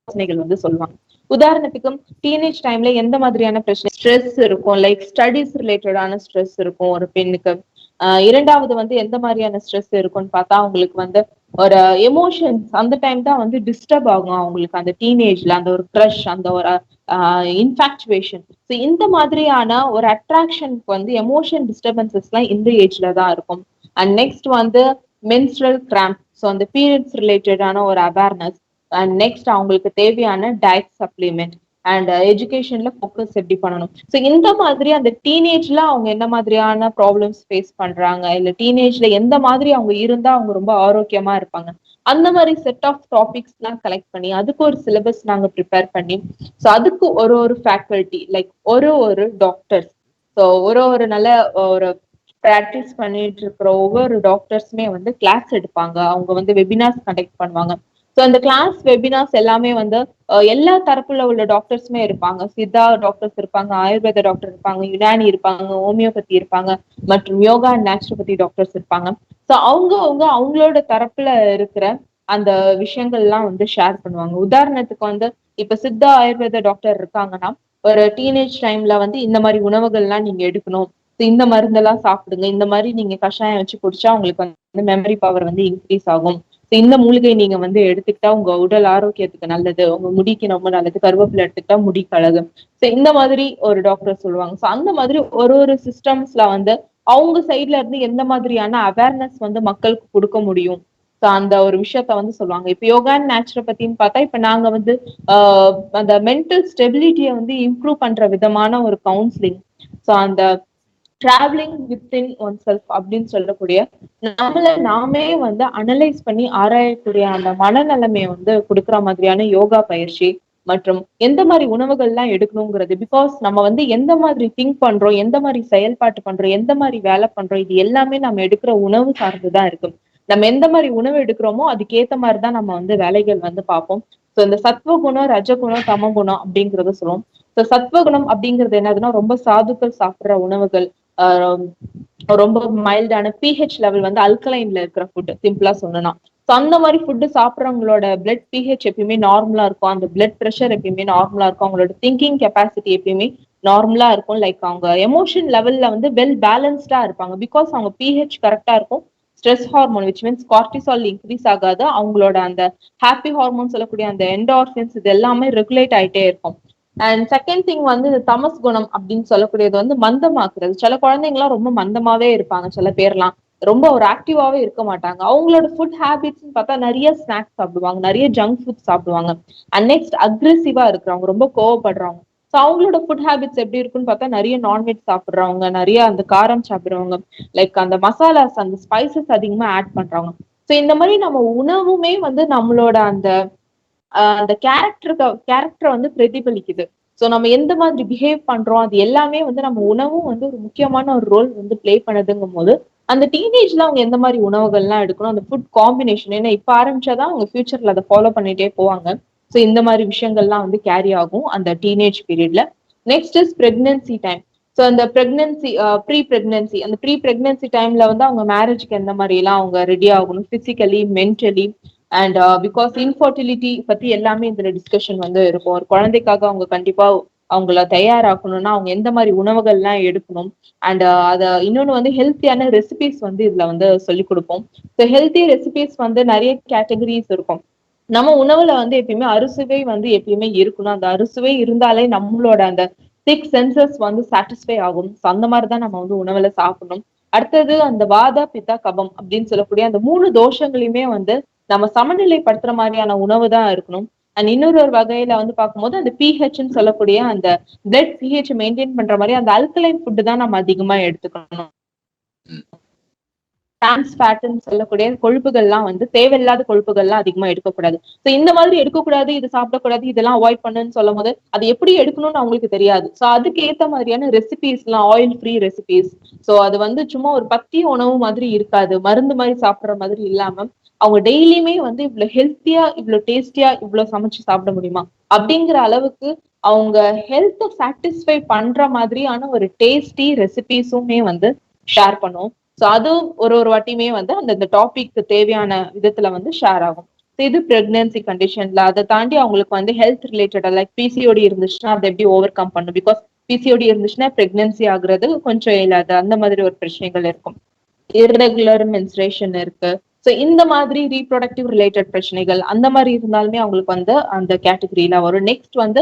பிரச்சனைகள் வந்து சொல்லுவாங்க. உதாரணத்துக்கு டீனேஜ் டைம்ல எந்த மாதிரியான பிரச்சனை, ஸ்ட்ரெஸ் இருக்கும், லைக் ஸ்டடிஸ் ரிலேட்டடான ஸ்ட்ரெஸ் இருக்கும் ஒரு பெண்ணுக்கு. இரண்டாவது வந்து எந்த மாதிரியான ஸ்ட்ரெஸ் இருக்கும்னு பார்த்தா, அவங்களுக்கு வந்து ஒரு எமோஷன்ஸ் அந்த டைம் தான் வந்து டிஸ்டர்ப் ஆகும் அவங்களுக்கு, அந்த டீனேஜ்ல அந்த ஒரு க்ரஷ், அந்த ஒரு இன்ஃபாக்சுவேஷன். ஸோ இந்த மாதிரியான ஒரு அட்ராக்ஷனுக்கு வந்து எமோஷன் டிஸ்டர்பன்சஸ் எல்லாம் இந்த ஏஜ்ல தான் இருக்கும். அண்ட் நெக்ஸ்ட் வந்து மென்ஸ்ட்ரல் கிராம்ப், ஸோ அந்த பீரியட்ஸ் ரிலேட்டடான ஒரு அவேர்னஸ். அண்ட் நெக்ஸ்ட் அவங்களுக்கு தேவையான டயட் சப்ளிமெண்ட், அண்ட் எஜுகேஷன்ல ஃபோக்கஸ் எப்படி பண்ணணும். ஸோ இந்த மாதிரி அந்த டீனேஜ்ல அவங்க என்ன மாதிரியான ப்ராப்ளம்ஸ் ஃபேஸ் பண்றாங்க, இல்ல டீனேஜ்ல எந்த மாதிரி அவங்க இருந்தா அவங்க ரொம்ப ஆரோக்கியமா இருப்பாங்க, அந்த மாதிரி செட் ஆஃப் டாபிக்ஸ் எல்லாம் கலெக்ட் பண்ணி அதுக்கு ஒரு சிலபஸ் நாங்க ப்ரிப்பேர் பண்ணி, ஸோ அதுக்கு ஒரு ஒரு ஃபேக்கல்டி, லைக் ஒரு ஒரு டாக்டர்ஸ், ஸோ ஒரு ஒரு நல்ல ஒரு ப்ராக்டிஸ் பண்ணிட்டு இருக்கிற ஒவ்வொரு டாக்டர்ஸுமே வந்து கிளாஸ் எடுப்பாங்க, அவங்க வந்து வெபினார்ஸ் கண்டக்ட் பண்ணுவாங்க. ஸோ அந்த கிளாஸ் வெபினார்ஸ் எல்லாமே வந்து எல்லா தரப்புல உள்ள டாக்டர்ஸுமே இருப்பாங்க. சித்தா டாக்டர்ஸ் இருப்பாங்க, ஆயுர்வேத டாக்டர் இருப்பாங்க, யுனானி இருப்பாங்க, ஹோமியோபதி இருப்பாங்க, மற்றும் யோகா அண்ட் நேச்சுரோபதி டாக்டர்ஸ் இருப்பாங்க. ஸோ அவங்க அவங்களோட தரப்புல இருக்கிற அந்த விஷயங்கள்லாம் வந்து ஷேர் பண்ணுவாங்க. உதாரணத்துக்கு வந்து இப்ப சித்தா ஆயுர்வேத டாக்டர் இருக்காங்கன்னா, ஒரு டீனேஜ் டைம்ல வந்து இந்த மாதிரி உணவுகள்லாம் நீங்க எடுக்கணும், இந்த மருந்தெல்லாம் சாப்பிடுங்க, இந்த மாதிரி நீங்க கஷாயம் வச்சு குடிச்சா உங்களுக்கு வந்து மெமரி பவர் வந்து இன்க்ரீஸ் ஆகும், இந்த மூலிகை நீங்க வந்து எடுத்துக்கிட்டா உங்க உடல் ஆரோக்கியத்துக்கு நல்லது, உங்க முடிக்கு ரொம்ப நல்லது, கருவேப்பிலை எடுத்துக்கிட்டா முடிக்கு அழகு. சோ இந்த மாதிரி ஒரு டாக்டர் சொல்லுவாங்க. சோ அந்த மாதிரி ஒரு ஒரு சிஸ்டம்ஸ்ல வந்து அவங்க சைட்ல இருந்து எந்த மாதிரியான அவேர்னஸ் வந்து மக்களுக்கு கொடுக்க முடியும், சோ அந்த ஒரு விஷயத்த வந்து சொல்லுவாங்க. இப்ப யோகா அண்ட் நேச்சுரோபதின்னு பார்த்தா, இப்ப நாங்க வந்து அந்த மென்டல் ஸ்டெபிலிட்டியை வந்து இம்ப்ரூவ் பண்ற விதமான ஒரு கவுன்சிலிங், சோ அந்த டிராவலிங் வித்தின் ஒன் செல்ஃப் அப்படின்னு சொல்லக்கூடிய, நம்மள நாமே வந்து அனலைஸ் பண்ணி ஆராயக்கூடிய அந்த மனநிலைமையை வந்து கொடுக்குற மாதிரியான யோகா பயிற்சி, மற்றும் எந்த மாதிரி உணவுகள் எல்லாம் எடுக்கணுங்கிறது. பிகாஸ் நம்ம வந்து எந்த மாதிரி திங்க் பண்றோம், எந்த மாதிரி செயல்பாட்டு பண்றோம், எந்த மாதிரி வேலை பண்றோம், இது எல்லாமே நம்ம எடுக்கிற உணவு சார்ந்துதான் இருக்கு. நம்ம எந்த மாதிரி உணவு எடுக்கிறோமோ அதுக்கேத்த மாதிரிதான் நம்ம வந்து வேலைகள் வந்து பார்ப்போம். சோ இந்த சத்துவ குணம், ரஜகுணம், தம குணம் அப்படிங்கறத சொல்லுவோம். சோ சத்துவகுணம் அப்படிங்கிறது என்னதுன்னா, ரொம்ப சாதுக்கள் சாப்பிடுற உணவுகள், ஆஹ் ரொம்ப மைல்டான பிஹெச் லெவல் வந்து அல்கலைன்ல இருக்கிற ஃபுட், சிம்பிளா சொல்லணும்னா. ஸோ அந்த மாதிரி ஃபுட்டு சாப்பிட்றவங்களோட பிளட் பிஹெச் எப்பயுமே நார்மலா இருக்கும், அந்த பிளட் ப்ரெஷர் எப்பயுமே நார்மலா இருக்கும், அவங்களோட திங்கிங் கெப்பாசிட்டி எப்பயுமே நார்மலா இருக்கும், லைக் அவங்க எமோஷன் லெவல்ல வந்து வெல் பேலன்ஸ்டா இருப்பாங்க. பிகாஸ் அவங்க பிஹெச் கரெக்டா இருக்கும். Stress hormone which means cortisol increase ஆகாது, அவங்களோட அந்த ஹாப்பி ஹார்மோன் சொல்லக்கூடிய அந்த என்டார்பின்ஸ் இது எல்லாமே ரெகுலேட் ஆயிட்டே இருக்கும். அண்ட் செகண்ட் திங் வந்து இந்த தமஸ் குணம் அப்படின்னு சொல்லக்கூடியது வந்து மந்தமாக்குறது. சில குழந்தைங்க எல்லாம் ரொம்ப மந்தமாவே இருப்பாங்க, சில பேர்லாம் ரொம்ப ஒரு ஆக்டிவாவே இருக்க மாட்டாங்க. அவங்களோட ஃபுட் ஹேபிட்ஸ் பார்த்தா நிறைய ஸ்நாக்ஸ் சாப்பிடுவாங்க, நிறைய ஜங்க் ஃபுட் சாப்பிடுவாங்க. அண்ட் நெக்ஸ்ட் அக்ரெசிவா இருக்கிறவங்க, ரொம்ப கோவப்படுறவங்க, ஸோ அவங்களோட ஃபுட் ஹேபிட்ஸ் எப்படி இருக்குன்னு பார்த்தா நிறைய நான்வெஜ் சாப்பிடுறவங்க, நிறைய அந்த காரம் சாப்பிடுறவங்க, லைக் அந்த மசாலாஸ் அந்த ஸ்பைசஸ் அதிகமா ஆட் பண்றவங்க. ஸோ இந்த மாதிரி நம்ம உணவுமே வந்து நம்மளோட அந்த அந்த கேரக்டரை வந்து பிரதிபலிக்குது. சோ நம்ம எந்த மாதிரி பிஹேவ் பண்றோம் அது எல்லாமே வந்து நம்ம உணவும் வந்து ஒரு முக்கியமான ஒரு ரோல் வந்து பிளே பண்ணுதுங்கும் போது அந்த டீனேஜ்ல அவங்க எந்த மாதிரி உணவுகள்லாம் எடுக்கணும் அந்த ஃபுட் காம்பினேஷன் ஏன்னா இப்ப ஆரம்பிச்சாதான் அவங்க ஃபியூச்சர்ல அதை ஃபாலோ பண்ணிட்டே போவாங்க சோ இந்த மாதிரி விஷயங்கள்லாம் வந்து கேரி ஆகும் அந்த டீனேஜ் பீரியட்ல next is pregnancy time so அந்த பிரெக்னன்சி ப்ரீ பிரெக்னன்சி டைம்ல வந்து அவங்க மேரேஜ்க்கு எந்த மாதிரி எல்லாம் அவங்க ரெடி ஆகணும் physically mentally and because infertility பத்தி எல்லாமே இதுல டிஸ்கஷன் வந்து இருக்கும் ஒரு குழந்தைக்காக அவங்க கண்டிப்பா அவங்கள தயாராக்கணும்னா அவங்க எந்த மாதிரி உணவுகள்லாம் எடுக்கணும் அண்ட் அத இன்னொன்னு வந்து ஹெல்த்தியான ரெசிபிஸ் வந்து இதுல வந்து சொல்லி கொடுப்போம் ஸோ ஹெல்த்தி ரெசிபிஸ் வந்து நிறைய கேட்டகரிஸ் இருக்கும் நம்ம உணவுல வந்து எப்பயுமே அறுசுவை வந்து எப்பயுமே இருக்கணும் அந்த அறுசுவை இருந்தாலே நம்மளோட அந்த சிக்ஸ் சென்சஸ் வந்து சாட்டிஸ்ஃபை ஆகும் ஸோ அந்த மாதிரிதான் நம்ம வந்து உணவுல சாப்பிடணும் அடுத்தது அந்த வாதா பித்தா கபம் அப்படின்னு சொல்லக்கூடிய அந்த 3 தோஷங்களையுமே வந்து நம்ம சமநிலைப்படுத்துற மாதிரியான உணவு தான் இருக்கணும் அண்ட் இன்னொரு ஒரு வகையில வந்து பார்க்கும்போது அந்த பிஹெச்ன்னு சொல்லக்கூடிய அந்த பிளட் பிஹெச் மெயின்டைன் பண்ற மாதிரி அந்த அல்கலைன் ஃபுட்டு தான் நம்ம அதிகமா எடுத்துக்கணும் டிரான்ஸ் ஃபேட்னு சொல்லக்கூடிய கொழுப்புகள்லாம் வந்து தேவையில்லாத கொழுப்புகள்லாம் அதிகமா எடுக்கக்கூடாது சோ இந்த மாதிரி எடுக்கக்கூடாது இது சாப்பிடக்கூடாது இதெல்லாம் அவாய்ட் பண்ணுன்னு சொல்லும் போது அது எப்படி எடுக்கணும்னு அவங்களுக்கு தெரியாது சோ அதுக்கு ஏத்த மாதிரியான ரெசிபிஸ் எல்லாம் ஆயில் ஃப்ரீ ரெசிபிஸ் சோ அது வந்து சும்மா ஒரு பத்திய உணவு மாதிரி இருக்காது மருந்து மாதிரி சாப்பிடுற மாதிரி இல்லாம அவங்க டெய்லியுமே வந்து இவ்வளவு ஹெல்த்தியா இவ்வளவு டேஸ்டியா இவ்வளவு சமைச்சு சாப்பிட முடியுமா அப்படிங்கிற அளவுக்கு அவங்க ஹெல்த் சாட்டிஸ்ஃபை பண்ற மாதிரியான ஒரு டேஸ்டி ரெசிபிஸுமே வந்து ஷேர் பண்ணுவோம் சோ அது ஒரு வாட்டியுமே வந்து அந்த டாபிக் தேவையான விதத்துல வந்து ஷேர் ஆகும் இது பிரெக்னன்சி கண்டிஷன்ல அதை தாண்டி அவங்களுக்கு வந்து ஹெல்த் ரிலேட்டடா லைக் பிசிஓடி இருந்துச்சுன்னா அதை எப்படி ஓவர் கம் பண்ணும் பிகாஸ் பிசிஓடி இருந்துச்சுன்னா பிரெக்னன்சி ஆகுறது கொஞ்சம் இல்லாத அந்த மாதிரி ஒரு பிரச்சனைகள் இருக்கும் இர்ரெகுலர் மென்ஸ்ட்ரேஷன் இருக்கு சோ இந்த மாதிரி ரீப்ரொடக்டிவ் ரிலேட்டட் பிரச்சனைகள் அந்த மாதிரி இருந்தாலுமே அவங்களுக்கு வந்து அந்த கேட்டகரியில வரும் நெக்ஸ்ட் வந்து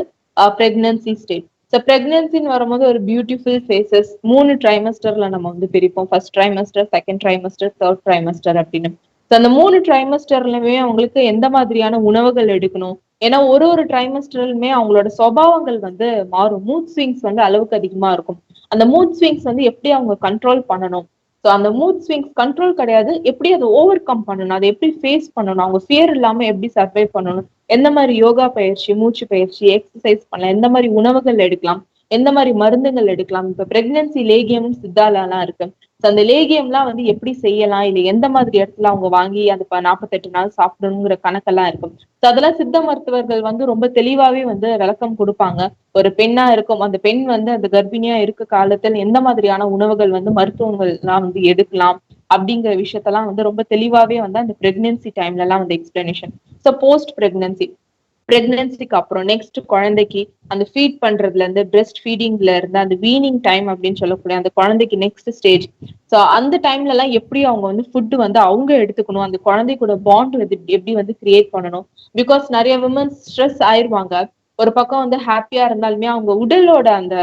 பிரெக்னன்சி ஸ்டேட் ஸோ பிரெக்னன்சின்னு வரும்போது ஒரு பியூட்டிஃபுல் ஃபேசஸ் 3 ட்ரைமஸ்டர்ல நம்ம வந்து பிரிப்போம் first trimester second trimester third trimester அப்படின்னு ஸோ அந்த 3 ட்ரைமஸ்டர்லயுமே அவங்களுக்கு எந்த மாதிரியான உணவுகள் எடுக்கணும் ஏன்னா ஒரு ட்ரைமஸ்டர்லுமே அவங்களோட சுபாவங்கள் வந்து மாறும் மூட் ஸ்விங்ஸ் வந்து அளவுக்கு அதிகமா இருக்கும் அந்த மூட் ஸ்விங்ஸ் வந்து எப்படி அவங்க கண்ட்ரோல் பண்ணணும் ஸோ அந்த மூட் ஸ்விங்ஸ் கண்ட்ரோல் கிடையாது எப்படி அதை ஓவர் கம் பண்ணணும் அதை எப்படி ஃபேஸ் பண்ணணும் அவங்க ஃபியர் இல்லாம எப்படி சர்வை பண்ணணும் எந்த மாதிரி யோகா பயிற்சி மூச்சு பயிற்சி எக்ஸசைஸ் பண்ணலாம் எந்த மாதிரி உணவுகள் எடுக்கலாம் எந்த மாதிரி மருந்துகள் எடுக்கலாம் இப்ப பிரெக்னன்சி லேகியம் சித்தாலாம் இருக்கு ஸோ அந்த லேகியம்லாம் வந்து எப்படி செய்யலாம் இல்லை எந்த மாதிரி இடத்துல அவங்க வாங்கி அந்த 48 நாள் சாப்பிடணுங்கிற கணக்கெல்லாம் இருக்கும் ஸோ அதெல்லாம் சித்த மருத்துவர்கள் வந்து ரொம்ப தெளிவாவே வந்து விளக்கம் கொடுப்பாங்க ஒரு பெண்ணா இருக்கும் அந்த பெண் வந்து அந்த கர்ப்பிணியா இருக்க காலத்தில் எந்த மாதிரியான உணவுகள் வந்து மருத்துவங்கள் எல்லாம் வந்து எடுக்கலாம் அப்படிங்கிற விஷயத்தெல்லாம் வந்து ரொம்ப தெளிவாவே வந்து அந்த பிரெக்னன்சி டைம்ல எல்லாம் வந்து எக்ஸ்பிளனேஷன் ஸோ போஸ்ட் பிரெக்னன்சிக்கு அப்புறம் நெக்ஸ்ட் குழந்தைக்கு அந்த ஃபீட் பண்றதுல இருந்து பிரெஸ்ட் ஃபீடிங்ல இருந்து அந்த வீனிங் டைம் அப்படின்னு சொல்லக்கூடிய அந்த குழந்தைக்கு நெக்ஸ்ட் ஸ்டேஜ் ஸோ அந்த டைம்ல எல்லாம் எப்படி அவங்க வந்து ஃபுட் வந்து அவங்க எடுத்துக்கணும் அந்த குழந்தை கூட பாண்ட் வந்து எப்படி வந்து கிரியேட் பண்ணணும் பிகாஸ் நிறைய விமன் ஸ்ட்ரெஸ் ஆயிருவாங்க ஒரு பக்கம் வந்து ஹாப்பியா இருந்தாலுமே அவங்க உடலோட அந்த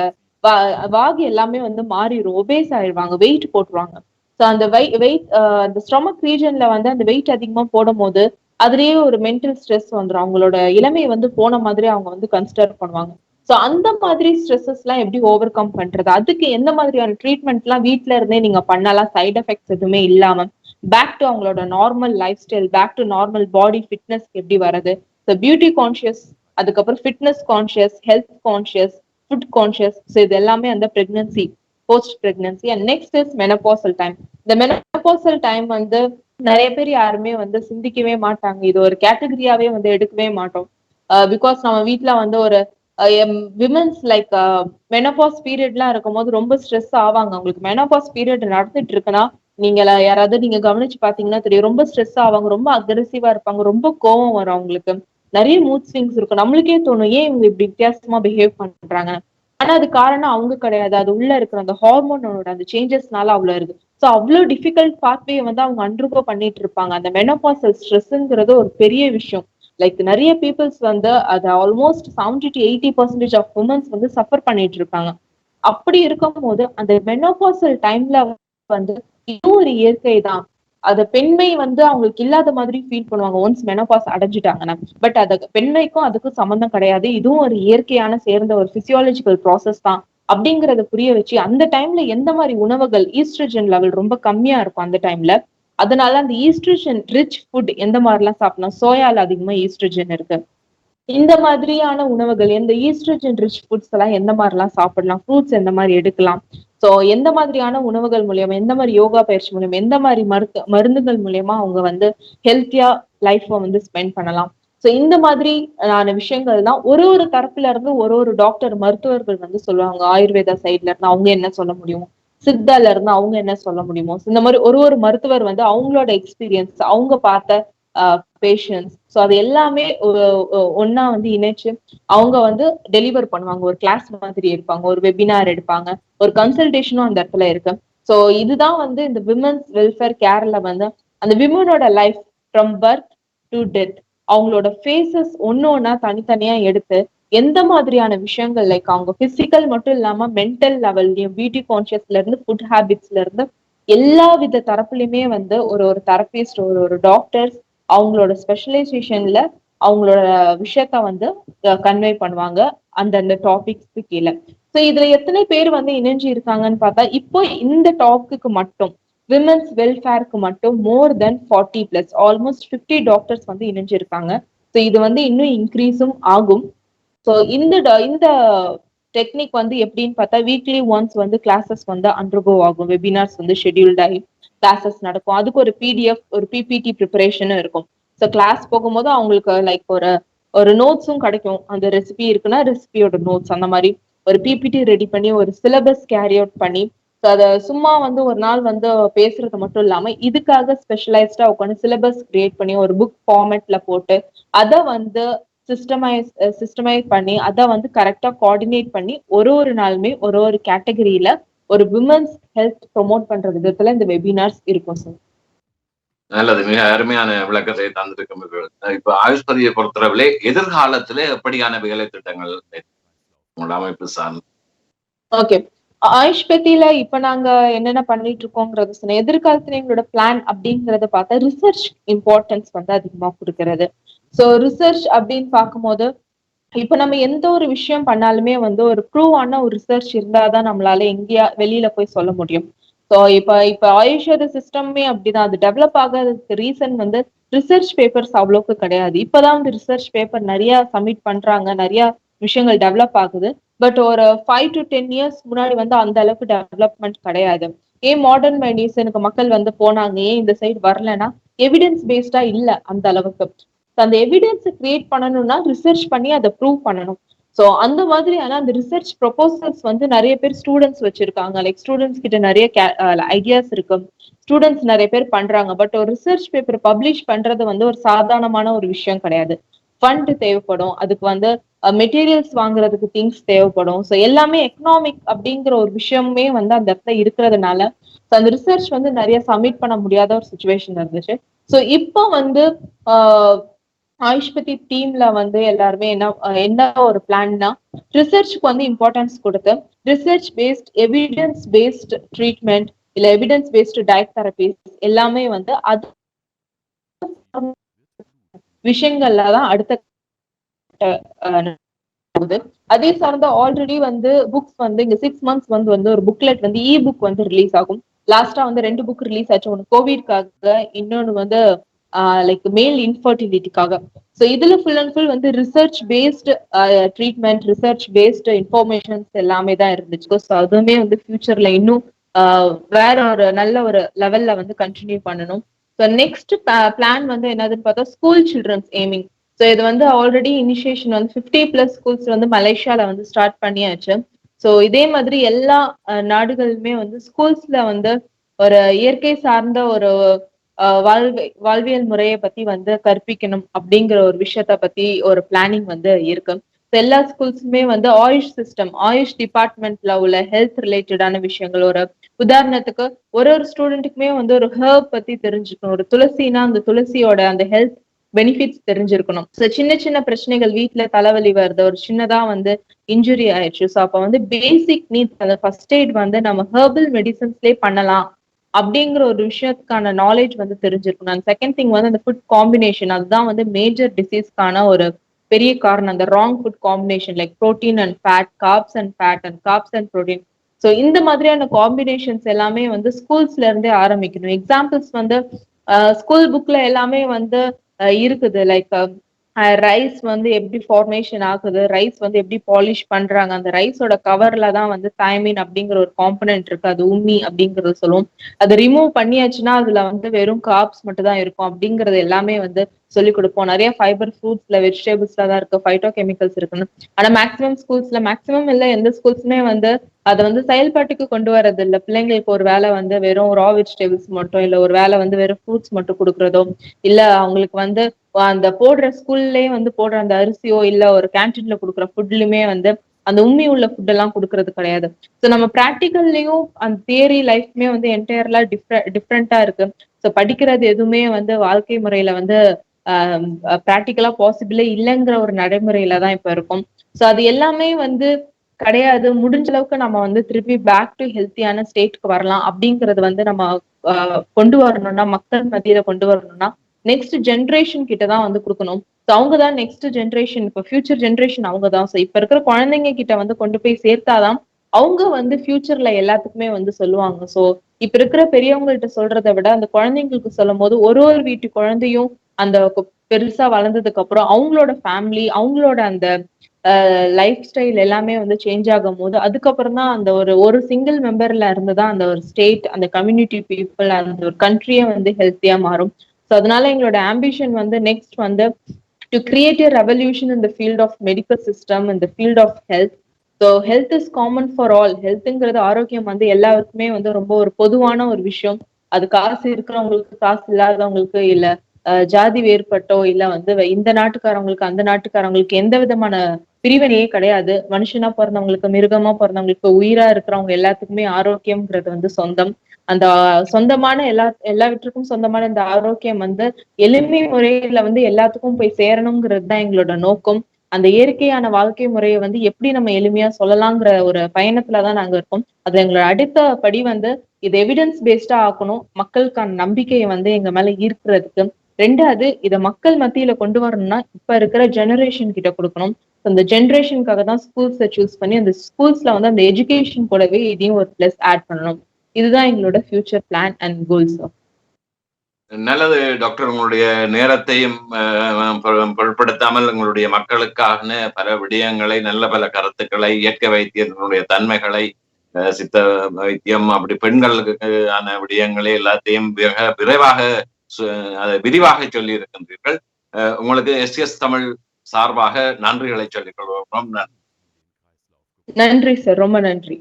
வாகு எல்லாமே வந்து மாறிடும் ஒபேஸ் ஆயிடுவாங்க வெயிட் போட்டுருவாங்க ஸோ அந்த வெயிட் அந்த ஸ்டொமக் ரீஜன்ல வந்து அந்த வெயிட் அதிகமா போடும் போது அதுலயே ஒரு மென்டல் ஸ்ட்ரெஸ் வந்துடும் அவங்களோட இளமை வந்து போன மாதிரி அவங்க வந்து கன்சிடர் பண்ணுவாங்க சோ அந்த மாதிரி ஸ்ட்ரெஸ்ஸஸ் எல்லாம் எப்படி ஓவர் கம் பண்றது அதுக்கு எந்த மாதிரியான ட்ரீட்மெண்ட் எல்லாம் வீட்ல இருந்தே நீங்க பண்ணலாம் சைட் எஃபெக்ட்ஸ் எதுவுமே இல்லாம பேக் டு அவங்களோட normal lifestyle back to normal body fitness எப்படி வருது ஸோ பியூட்டி கான்ஷியஸ் அதுக்கப்புறம் fitness conscious health conscious food conscious so இது எல்லாமே அந்த pregnancy post pregnancy and next is menopausal time இந்த மெனோபாசல் டைம் வந்து நிறைய பேர் யாருமே வந்து சிந்திக்கவே மாட்டாங்க இது ஒரு கேட்டகரியாவே வந்து எடுக்கவே மாட்டோம் பிகாஸ் நம்ம வீட்ல வந்து ஒரு விமன்ஸ் லைக் மெனோபாஸ் பீரியட்லாம் இருக்கும் போது ரொம்ப ஸ்ட்ரெஸ் ஆவாங்க உங்களுக்கு மெனோபாஸ் பீரியட் நடந்துட்டு இருக்குன்னா நீங்க யாராவது நீங்க கவனிச்சு பாத்தீங்கன்னா தெரியும் ரொம்ப ஸ்ட்ரெஸ் ஆவாங்க ரொம்ப அக்ரெசிவா இருப்பாங்க ரொம்ப கோவம் வரும் அவங்களுக்கு நிறைய மூட் ஸ்விங்ஸ் இருக்கும் நம்மளுக்கே தோணும் ஏன் இவங்க இப்படி வித்தியாசமா பிஹேவ் பண்றாங்க ஆனா அது காரணம் அவங்க கிடையாது அது உள்ள இருக்கிற அந்த ஹார்மோனோட அந்த சேஞ்சஸ்னால அவ்வளவு இருக்கு சோ அவ்வளவு டிஃபிகல்ட் பாத்வே வந்து அவங்க அண்டர்கோ பண்ணிட்டு இருப்பாங்க அந்த மெனோபாசல் ஸ்ட்ரெஸ்ங்கிறது ஒரு பெரிய விஷயம் லைக் நிறைய பீப்புள்ஸ் வந்து அது ஆல்மோஸ்ட் 70 to 80% ஆஃப் உமன்ஸ் வந்து சஃபர் பண்ணிட்டு இருக்காங்க அப்படி இருக்கும் போது அந்த மெனோபாசல் டைம்ல வந்து இதுவும் ஒரு இயற்கை தான் அத பெண்மை வந்து அவங்களுக்கு இல்லாத மாதிரி ஃபீல் பண்ணுவாங்க ஒன்ஸ் மெனோபாஸ் அடைஞ்சிட்டாங்கன்னா பட் அது பெண்மைக்கும் அதுக்கும் சம்மந்தம் கிடையாது இதுவும் ஒரு இயற்கையான சேர்ந்த ஒரு பிசியாலஜிக்கல் ப்ராசஸ் தான் அப்படிங்கறத புரிய வச்சு அந்த டைம்ல எந்த மாதிரி உணவுகள் ஈஸ்ட்ரஜன் லெவல் ரொம்ப கம்மியா இருக்கும் அந்த டைம்ல அதனால அந்த ஈஸ்ட்ரஜன் ரிச் ஃபுட் எந்த மாதிரி எல்லாம் சாப்பிடலாம் சோயால அதிகமா ஈஸ்ட்ரஜன் இருக்கு இந்த மாதிரியான உணவுகள் எந்த ஈஸ்ட்ரோஜன் ரிச் ஃபுட்ஸ் எல்லாம் எந்த மாதிரிலாம் சாப்பிடலாம், ஃப்ரூட்ஸ் எந்த மாதிரி எடுக்கலாம், சோ எந்த மாதிரியான உணவுகள் மூலியமா, எந்த மாதிரி யோகா பயிற்சி மூலியமா, எந்த மாதிரி மருந்துகள் மூலியமா அவங்க வந்து ஹெல்த்தியா லைஃப வந்து ஸ்பெண்ட் பண்ணலாம். சோ இந்த மாதிரி ஆன விஷயங்கள் தான் ஒரு ஒரு தரப்புல இருந்து ஒரு ஒரு டாக்டர் மருத்துவர்கள் வந்து சொல்லுவாங்க. ஆயுர்வேதா சைட்ல இருந்து அவங்க என்ன சொல்ல முடியும், சித்தால இருந்து அவங்க என்ன சொல்ல முடியுமோ, இந்த மாதிரி ஒரு ஒரு மருத்துவர் வந்து அவங்களோட எக்ஸ்பீரியன்ஸ், அவங்க பார்த்த பேஷன்ஸ், சோ அது எல்லாமே ஒன்னா வந்து இணைச்சு அவங்க வந்து டெலிவர் பண்ணுவாங்க. ஒரு கிளாஸ் மாதிரி எடுப்பாங்க, ஒரு வெபினார் எடுப்பாங்க, ஒரு கன்சல்டேஷனும் அந்த இடத்துல இருக்கு. சோ இதுதான் வந்து இந்த விமன்ஸ் வெல்ஃபேர் கேர்ல வந்து அந்த விமனோட life from birth to death அவங்களோட ஃபேஸஸ் ஒன்னு ஒன்னா தனித்தனியா எடுத்து எந்த மாதிரியான விஷயங்கள் லைக் அவங்க பிசிக்கல் மட்டும் இல்லாம மென்டல் லெவல்லயும் பியூட்டி கான்சியஸ்ல இருந்து ஃபுட் ஹேபிட்ஸ்ல இருந்து எல்லா வித தரப்புலயுமே வந்து ஒரு ஒரு தெரபிஸ்ட், ஒரு ஒரு டாக்டர்ஸ் அவங்களோட ஸ்பெஷலைசேஷன்ல அவங்களோட விஷயத்த வந்து கன்வே பண்ணுவாங்க அந்தந்த டாபிக்ஸ்க்கு கீழே. சோ இதுல எத்தனை பேர் வந்து இணைஞ்சு இருக்காங்கன்னு பார்த்தா இப்போ இந்த டாபிக்கு மட்டும் விமன்ஸ் வெல்ஃபேருக்கு மட்டும் மோர் தென் 40+ ஆல்மோஸ்ட் 50 டாக்டர்ஸ் வந்து இணைஞ்சிருக்காங்க. சோ இது வந்து இன்னும் இன்க்ரீஸும் ஆகும். சோ இந்த டெக்னிக் வந்து எப்படின்னு பார்த்தா வீக்லி ஒன்ஸ் வந்து கிளாஸஸ் வந்து அண்டர்கோ ஆகும். வெபினார்ஸ் வந்து ஷெட்யூல்ட் ஆகி கிளாஸஸ் நடக்கும். அதுக்கு ஒரு பிடிஎஃப், ஒரு பிபிடி ப்ரிப்பரேஷனும் இருக்கும். ஸோ கிளாஸ் போகும்போது அவங்களுக்கு லைக் ஒரு ஒரு நோட்ஸும் கிடைக்கும். அந்த ரெசிபி இருக்குன்னா ரெசிபியோட நோட்ஸ் அந்த மாதிரி ஒரு பிபிடி ரெடி பண்ணி ஒரு சிலபஸ் கேரி அவுட் பண்ணி அதை சும்மா வந்து ஒரு நாள் வந்து பேசுறது மட்டும் இல்லாம இதுக்காக ஸ்பெஷலைஸ்டா உட்காந்து சிலபஸ் கிரியேட் பண்ணி ஒரு புக் ஃபார்மேட்ல போட்டு அதை வந்து சிஸ்டமைஸ் பண்ணி அதை வந்து கரெக்டா கோஆர்டினேட் பண்ணி ஒரு ஒரு நாளுமே ஒரு ஒரு கேட்டகரியில ஒரு விமன்ஸ் ஹெல்த் ப்ரொமோட் பண்ற விதத்துல இந்த வெபினார்ஸ் இருக்கும் சார். நல்லது. மிக அருமையான விளக்கத்தை தந்திருக்கும். இப்ப ஆயுஷ்பதியை பொறுத்தளவிலே எதிர்காலத்திலே எப்படியான வேலை திட்டங்கள் உங்களோட அமைப்பு சார்ந்து? ஓகே. ஆயுஷ்பத்தியில இப்ப நாங்க என்னென்ன பண்ணிட்டு இருக்கோங்கிறது சொன்னேன். எதிர்காலத்துல எங்களோட பிளான் அப்படிங்கறத பார்த்தா ரிசர்ச் இம்பார்ட்டன்ஸ் வந்து அதிகமா கொடுக்கறது. சோ ரிசர்ச் அப்படின்னு பார்க்கும்போது இப்ப நம்ம எந்த ஒரு விஷயம் பண்ணாலுமே வந்து ஒரு ப்ரூவான ஒரு ரிசர்ச் இருந்தாதான் நம்மளால எங்கேயா வெளியில போய் சொல்ல முடியும். சோ இப்ப இப்ப ஆயுஷோட சிஸ்டமே அப்படிதான். அது டெவலப் ஆகாததுக்கு ரீசன் வந்து ரிசர்ச் பேப்பர்ஸ் அவ்வளவுக்கு கிடையாது. இப்பதான் வந்து ரிசர்ச் பேப்பர் நிறைய சப்மிட் பண்றாங்க, நிறைய விஷயங்கள் டெவலப் ஆகுது. பட் ஒரு 5 to 10 years முன்னாடி வந்து அந்த அளவுக்கு டெவலப்மெண்ட் கிடையாது. ஏன் மாடர்ன் மெடிசனுக்கு மக்கள் வந்து போனாங்க, ஏன் இந்த சைடு வரலன்னா எவிடன்ஸ் பேஸ்டா இல்ல அந்த அளவுக்கு. அந்த எவிடன்ஸ் கிரியேட் பண்ணணும்னா ரிசர்ச் பண்ணி அதை ப்ரூவ் பண்ணணும். சோ அந்த மாதிரியான அந்த ரிசர்ச் ப்ரொபோசல்ஸ் வந்து நிறைய பேர் ஸ்டூடெண்ட்ஸ் வச்சிருக்காங்க. லைக் ஸ்டூடெண்ட்ஸ் கிட்ட நிறைய ஐடியாஸ் இருக்கு, ஸ்டூடெண்ட்ஸ் நிறைய பேர் பண்றாங்க. பட் ஒரு ரிசர்ச் பேப்பர் பப்ளிஷ் பண்றது வந்து ஒரு சாதாரணமான ஒரு விஷயம் கிடையாது. ஃபண்ட் தேவைப்படும், அதுக்கு வந்து மெட்டீரியல்ஸ் வாங்குறதுக்கு திங்ஸ் தேவைப்படும். ஸோ எல்லாமே எக்கனாமிக் அப்படிங்கிற ஒரு விஷயமே வந்து அந்த இடத்துல இருக்கிறதுனால அந்த ரிசர்ச் வந்து நிறைய சப்மிட் பண்ண முடியாத ஒரு சுச்சுவேஷன் இருந்துச்சு. ஸோ இப்போ வந்து ஆயுஷ்பதி டீம்ல வந்து எல்லாருமே என்ன ஒரு பிளான்னா ரிசர்ச்க்கு வந்து இம்பார்ட்டன்ஸ் கொடுத்து research paste evidence based treatment இல்ல எவிடன்ஸ் பேஸ்ட் டயட் தெரபிஸ் எல்லாமே வந்து அது விஷயங்கள்ல தான் அடுத்த போகுது. அதே சார்ந்த ஆல்ரெடி வந்து புக்ஸ் வந்து இங்க 6 months வந்து ஒரு புக்லெட் வந்து புக் வந்து ரிலீஸ் ஆகும். லாஸ்டா வந்து 2 புக் ரிலீஸ் ஆச்சு. ஒன்னு கோவிட்காக, இன்னொன்னு வந்து லைக் மேல் இன்ஃபர்டிலிட்டிக்காக. ஸோ இதுல ஃபுல் அண்ட் ஃபுல் வந்து research based treatment, research based informations எல்லாமே தான் இருந்துச்சு. ஸோ அதுவுமே வந்து ஃபியூச்சர்ல இன்னும் வேற ஒரு நல்ல ஒரு லெவல்ல வந்து கண்டினியூ பண்ணணும். ஸோ நெக்ஸ்ட் பிளான் வந்து என்னதுன்னு பார்த்தா ஸ்கூல் சில்ட்ரன்ஸ் எய்மிங். ஸோ இது வந்து ஆல்ரெடி இனிஷியேஷன் வந்து 50+ ஸ்கூல்ஸ் வந்து மலேசியால வந்து ஸ்டார்ட் பண்ணியாச்சு. ஸோ இதே மாதிரி எல்லா நாடுகளுமே வந்து ஸ்கூல்ஸ்ல வந்து ஒரு இயற்கை சார்ந்த ஒரு வாழ்வியல் முறையை பத்தி வந்து கற்பிக்கணும் அப்படிங்கிற ஒரு விஷயத்த பத்தி ஒரு பிளானிங் வந்து இருக்கு. எல்லா ஸ்கூல்ஸுமே வந்து ஆயுஷ் சிஸ்டம், ஆயுஷ் டிபார்ட்மெண்ட்ல உள்ள ஹெல்த் ரிலேட்டடான விஷயங்கள், ஒரு உதாரணத்துக்கு ஒரு ஒரு ஸ்டூடெண்ட்டுக்குமே வந்து ஒரு ஹெர்ப் பத்தி தெரிஞ்சுக்கணும். ஒரு துளசினா அந்த துளசியோட அந்த ஹெல்த் பெனிஃபிட்ஸ் தெரிஞ்சிருக்கணும். ஸோ சின்ன சின்ன பிரச்சனைகள், வீட்டுல தலைவலி வருது, ஒரு சின்னதா வந்து இன்ஜுரி ஆயிடுச்சு, ஸோ அப்ப வந்து பேசிக் நீட்ஸ் அந்த ஃபர்ஸ்ட் எய்ட் வந்து நம்ம ஹெர்பல் மெடிசன்ஸ்லேயே பண்ணலாம் அப்படிங்கிற ஒரு விஷயத்துக்கான நாலேஜ் வந்து தெரிஞ்சிருக்கணும். அண்ட் செகண்ட் திங் வந்து அந்த ஃபுட் காம்பினேஷன், அதுதான் வந்து மேஜர் டிசீஸ்க்கான ஒரு பெரிய காரணம். அந்த wrong food combination like protein and fat, carbs and fat and carbs and protein. So இந்த மாதிரியான காம்பினேஷன்ஸ் எல்லாமே வந்து ஸ்கூல்ஸ்ல இருந்தே ஆரம்பிக்கணும். எக்ஸாம்பிள்ஸ் வந்து ஸ்கூல் புக்ல எல்லாமே வந்து இருக்குது. லைக் ரைஸ் வந்து எப்படி ஃபார்மேஷன் ஆகுது, ரைஸ் வந்து எப்படி பாலிஷ் பண்றாங்க, அந்த ரைஸோட கவர்ல தான் வந்து தயமின் அப்படிங்கிற ஒரு காம்பனன்ட் இருக்கு. அது உம்மி அப்படிங்கறது சொல்லுவோம். அது ரிமூவ் பண்ணியாச்சுன்னா அதுல வந்து வெறும் கார்ப்ஸ் மட்டும் தான் இருக்கும் அப்படிங்கறது எல்லாமே வந்து சொல்லிக் கொடுப்போம். நிறைய ஃபைபர் ஃப்ரூட்ஸ்ல, வெஜிடபிள்ஸ்ல தான் இருக்கு, ஃபைட்டோ கெமிக்கல்ஸ் இருக்குன்னு. ஆனா மேக்ஸிமம் இல்ல எந்த ஸ்கூல்ஸுமே வந்து அத வந்து செயல்பாட்டுக்கு கொண்டு வரது இல்ல. பிள்ளைங்களுக்கு ஒரு வேளை வந்து வெறும் ரா வெஜிடபிள்ஸ் மட்டும், இல்ல ஒரு வேளை வந்து வெறும் ஃப்ரூட்ஸ் மட்டும் குடுக்குறதோ, இல்ல அவங்களுக்கு வந்து அந்த போடுற ஸ்கூல்லயே வந்து போடுற அந்த அரிசியோ, இல்ல ஒரு கேன்டீன்ல குடுக்குற ஃபுட்லயுமே வந்து அந்த உம்மி உள்ள ஃபுட் எல்லாம் குடுக்குறது கிடையாது. சோ நம்ம பிராக்டிகல்லயும் அந்த தியரி லைஃப்மே வந்து என்டையர்லா டிஃபரெண்டா இருக்கு. சோ படிக்கிறது எதுவுமே வந்து வாழ்க்கை முறையில வந்து பிராக்டிகலா பாசிபிளே இல்லைங்கிற ஒரு நடைமுறையில தான் இப்ப இருக்கும். சோ அது எல்லாமே வந்து கிடையாது. முடிஞ்ச அளவுக்கு நம்ம வந்து திருப்பி பேக் டு ஹெல்த்தியான ஸ்டேட்க்கு வரலாம் அப்படிங்கறது வந்து நம்ம கொண்டு வரணும்னா, மக்கள் மத்தியில கொண்டு வரணும்னா, நெக்ஸ்ட் ஜெனரேஷன் கிட்ட தான் வந்து குடுக்கணும். சோ அவங்க தான் நெக்ஸ்ட் ஜெனரேஷன், இப்ப ஃபியூச்சர் ஜெனரேஷன் அவங்க தான். சோ இப்ப இருக்கிற குழந்தைங்க கிட்ட வந்து கொண்டு போய் சேர்த்தாதான் அவங்க வந்து ஃபியூச்சர்ல எல்லாத்துக்குமே வந்து சொல்லுவாங்க. சோ இப்ப இருக்கிற பெரியவங்கள்ட்ட சொல்றத விட அந்த குழந்தைங்களுக்கு சொல்லும்போது ஒரு ஒரு வீட்டு குழந்தையும் அந்த பெருசா வளர்ந்ததுக்கு அப்புறம் அவங்களோட ஃபேமிலி, அவங்களோட அந்த லைஃப் ஸ்டைல் எல்லாமே வந்து சேஞ்ச் ஆகும்போது, அதுக்கப்புறம் தான் அந்த ஒரு ஒரு சிங்கிள் மெம்பர்ல இருந்து தான் அந்த ஒரு ஸ்டேட், அந்த கம்யூனிட்டி பீப்பிள், அந்த ஒரு கண்ட்ரியே வந்து ஹெல்த்தியா மாறும். சோ அதனால எங்களோட ஆம்பிஷன் வந்து நெக்ஸ்ட் வந்து to create a revolution in the field of medical system, in the field of health. So health is common for all. ஹெல்த்ங்கிறது ஆரோக்கியம் வந்து எல்லாருக்குமே வந்து ரொம்ப ஒரு பொதுவான ஒரு விஷயம். அது காசு இருக்கிறவங்களுக்கு, காசு இல்லாதவங்களுக்கு, இல்ல ஜாதி வேறுபட்டோ, இல்ல வந்து இந்த நாட்டுக்காரவங்களுக்கு, அந்த நாட்டுக்காரவங்களுக்கு எந்த விதமான பிரிவினையே கிடையாது. மனுஷனா பொறந்தவங்களுக்கு, மிருகமா பொறந்தவங்களுக்கு, உயிரா இருக்கிறவங்க எல்லாத்துக்குமே ஆரோக்கியம்ங்கிறது வந்து சொந்தம். அந்த சொந்தமான எல்லாவற்றுக்கும் சொந்தமான இந்த ஆரோக்கியம் வந்து எளிமை முறையில வந்து எல்லாத்துக்கும் போய் சேரணுங்கிறது தான் எங்களோட நோக்கம். அந்த இயற்கையான வாழ்க்கை முறைய வந்து எப்படி நம்ம எளிமையா சொல்லலாங்கிற ஒரு பயணத்துல தான் நாங்க இருக்கோம். அதுல எங்களோட அடுத்த படி வந்து இது எவிடன்ஸ் பேஸ்டா ஆக்கணும். மக்களுக்கான நம்பிக்கைய வந்து எங்க மேல ஈர்க்கிறதுக்கு. 2வது இத மக்கள் மத்தியில கொண்டு வரணும்னா, இப்ப இருக்கிற ஜெனரேஷன் கிட்ட குடுக்கணும். அந்த ஜெனரேஷனுக்காக தான் ஸ்கூல்ஸ சூஸ் பண்ணி, அந்த ஸ்கூல்ஸ்ல வந்து அந்த எஜுகேஷன் கூடவே இதையும் ஒரு பிளஸ் ஆட் பண்ணணும். இதுதான் எங்களோட ஃபியூச்சர் பிளான் அண்ட் கோல்ஸ். நல்லது டாக்டர். உங்களுடைய நேரத்தையும் பொருட்படுத்தாமல் உங்களுடைய மக்களுக்கான பல விடயங்களை, நல்ல பல கருத்துக்களை, இயற்கை வைத்தியத்தினுடைய தன்மைகளை, சித்த வைத்தியம், அப்படி பெண்களுக்கு ஆன விடயங்களை எல்லாத்தையும் மிக விரைவாக அதை விரிவாக சொல்லி இருக்கின்றீர்கள். உங்களுக்கு எஸ்எஸ் தமிழ் சார்பாக நன்றிகளை சொல்லிக் கொள்வோம். நன்றி சார், ரொம்ப நன்றி.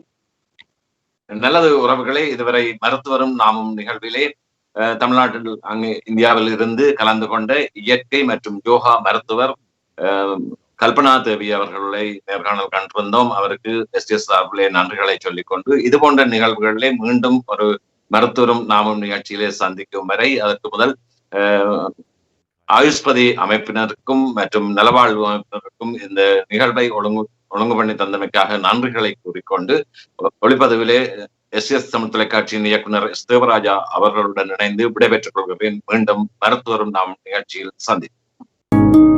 நல்லது உறவுகளே, இதுவரை மருத்துவரும் நாமும் நிகழ்விலே தமிழ்நாட்டில் அங்கு இந்தியாவில் இருந்து கலந்து கொண்ட இயற்கை மற்றும் யோகா மருத்துவர் கல்பனா தேவி அவர்களை நேர்காணல் கண்டு வந்தோம். அவருக்கு எஸ்எஸ் சார்பிலே நன்றிகளை சொல்லிக்கொண்டு இது போன்ற நிகழ்வுகளிலே மீண்டும் ஒரு மருத்துவரும் நாமும் நிகழ்ச்சியிலே சந்திக்கும் வரை அதற்கு முதல் ஆயுஷ்பதி அமைப்பினருக்கும் மற்றும் நலவாழ்வு அமைப்பினருக்கும் இந்த நிகழ்வை ஒழுங்கு பண்ணி தந்தமைக்காக நன்றிகளை கூறிக்கொண்டு ஒளிப்பதிவிலே எஸ்எஸ் தமிழ் தொலைக்காட்சியின் இயக்குனர் எஸ் தேவராஜா அவர்களுடன் இணைந்து விடைபெற்றுக் கொள்கிறேன். மீண்டும் மருத்துவரும் நாம் நிகழ்ச்சியில் சந்திப்போம்.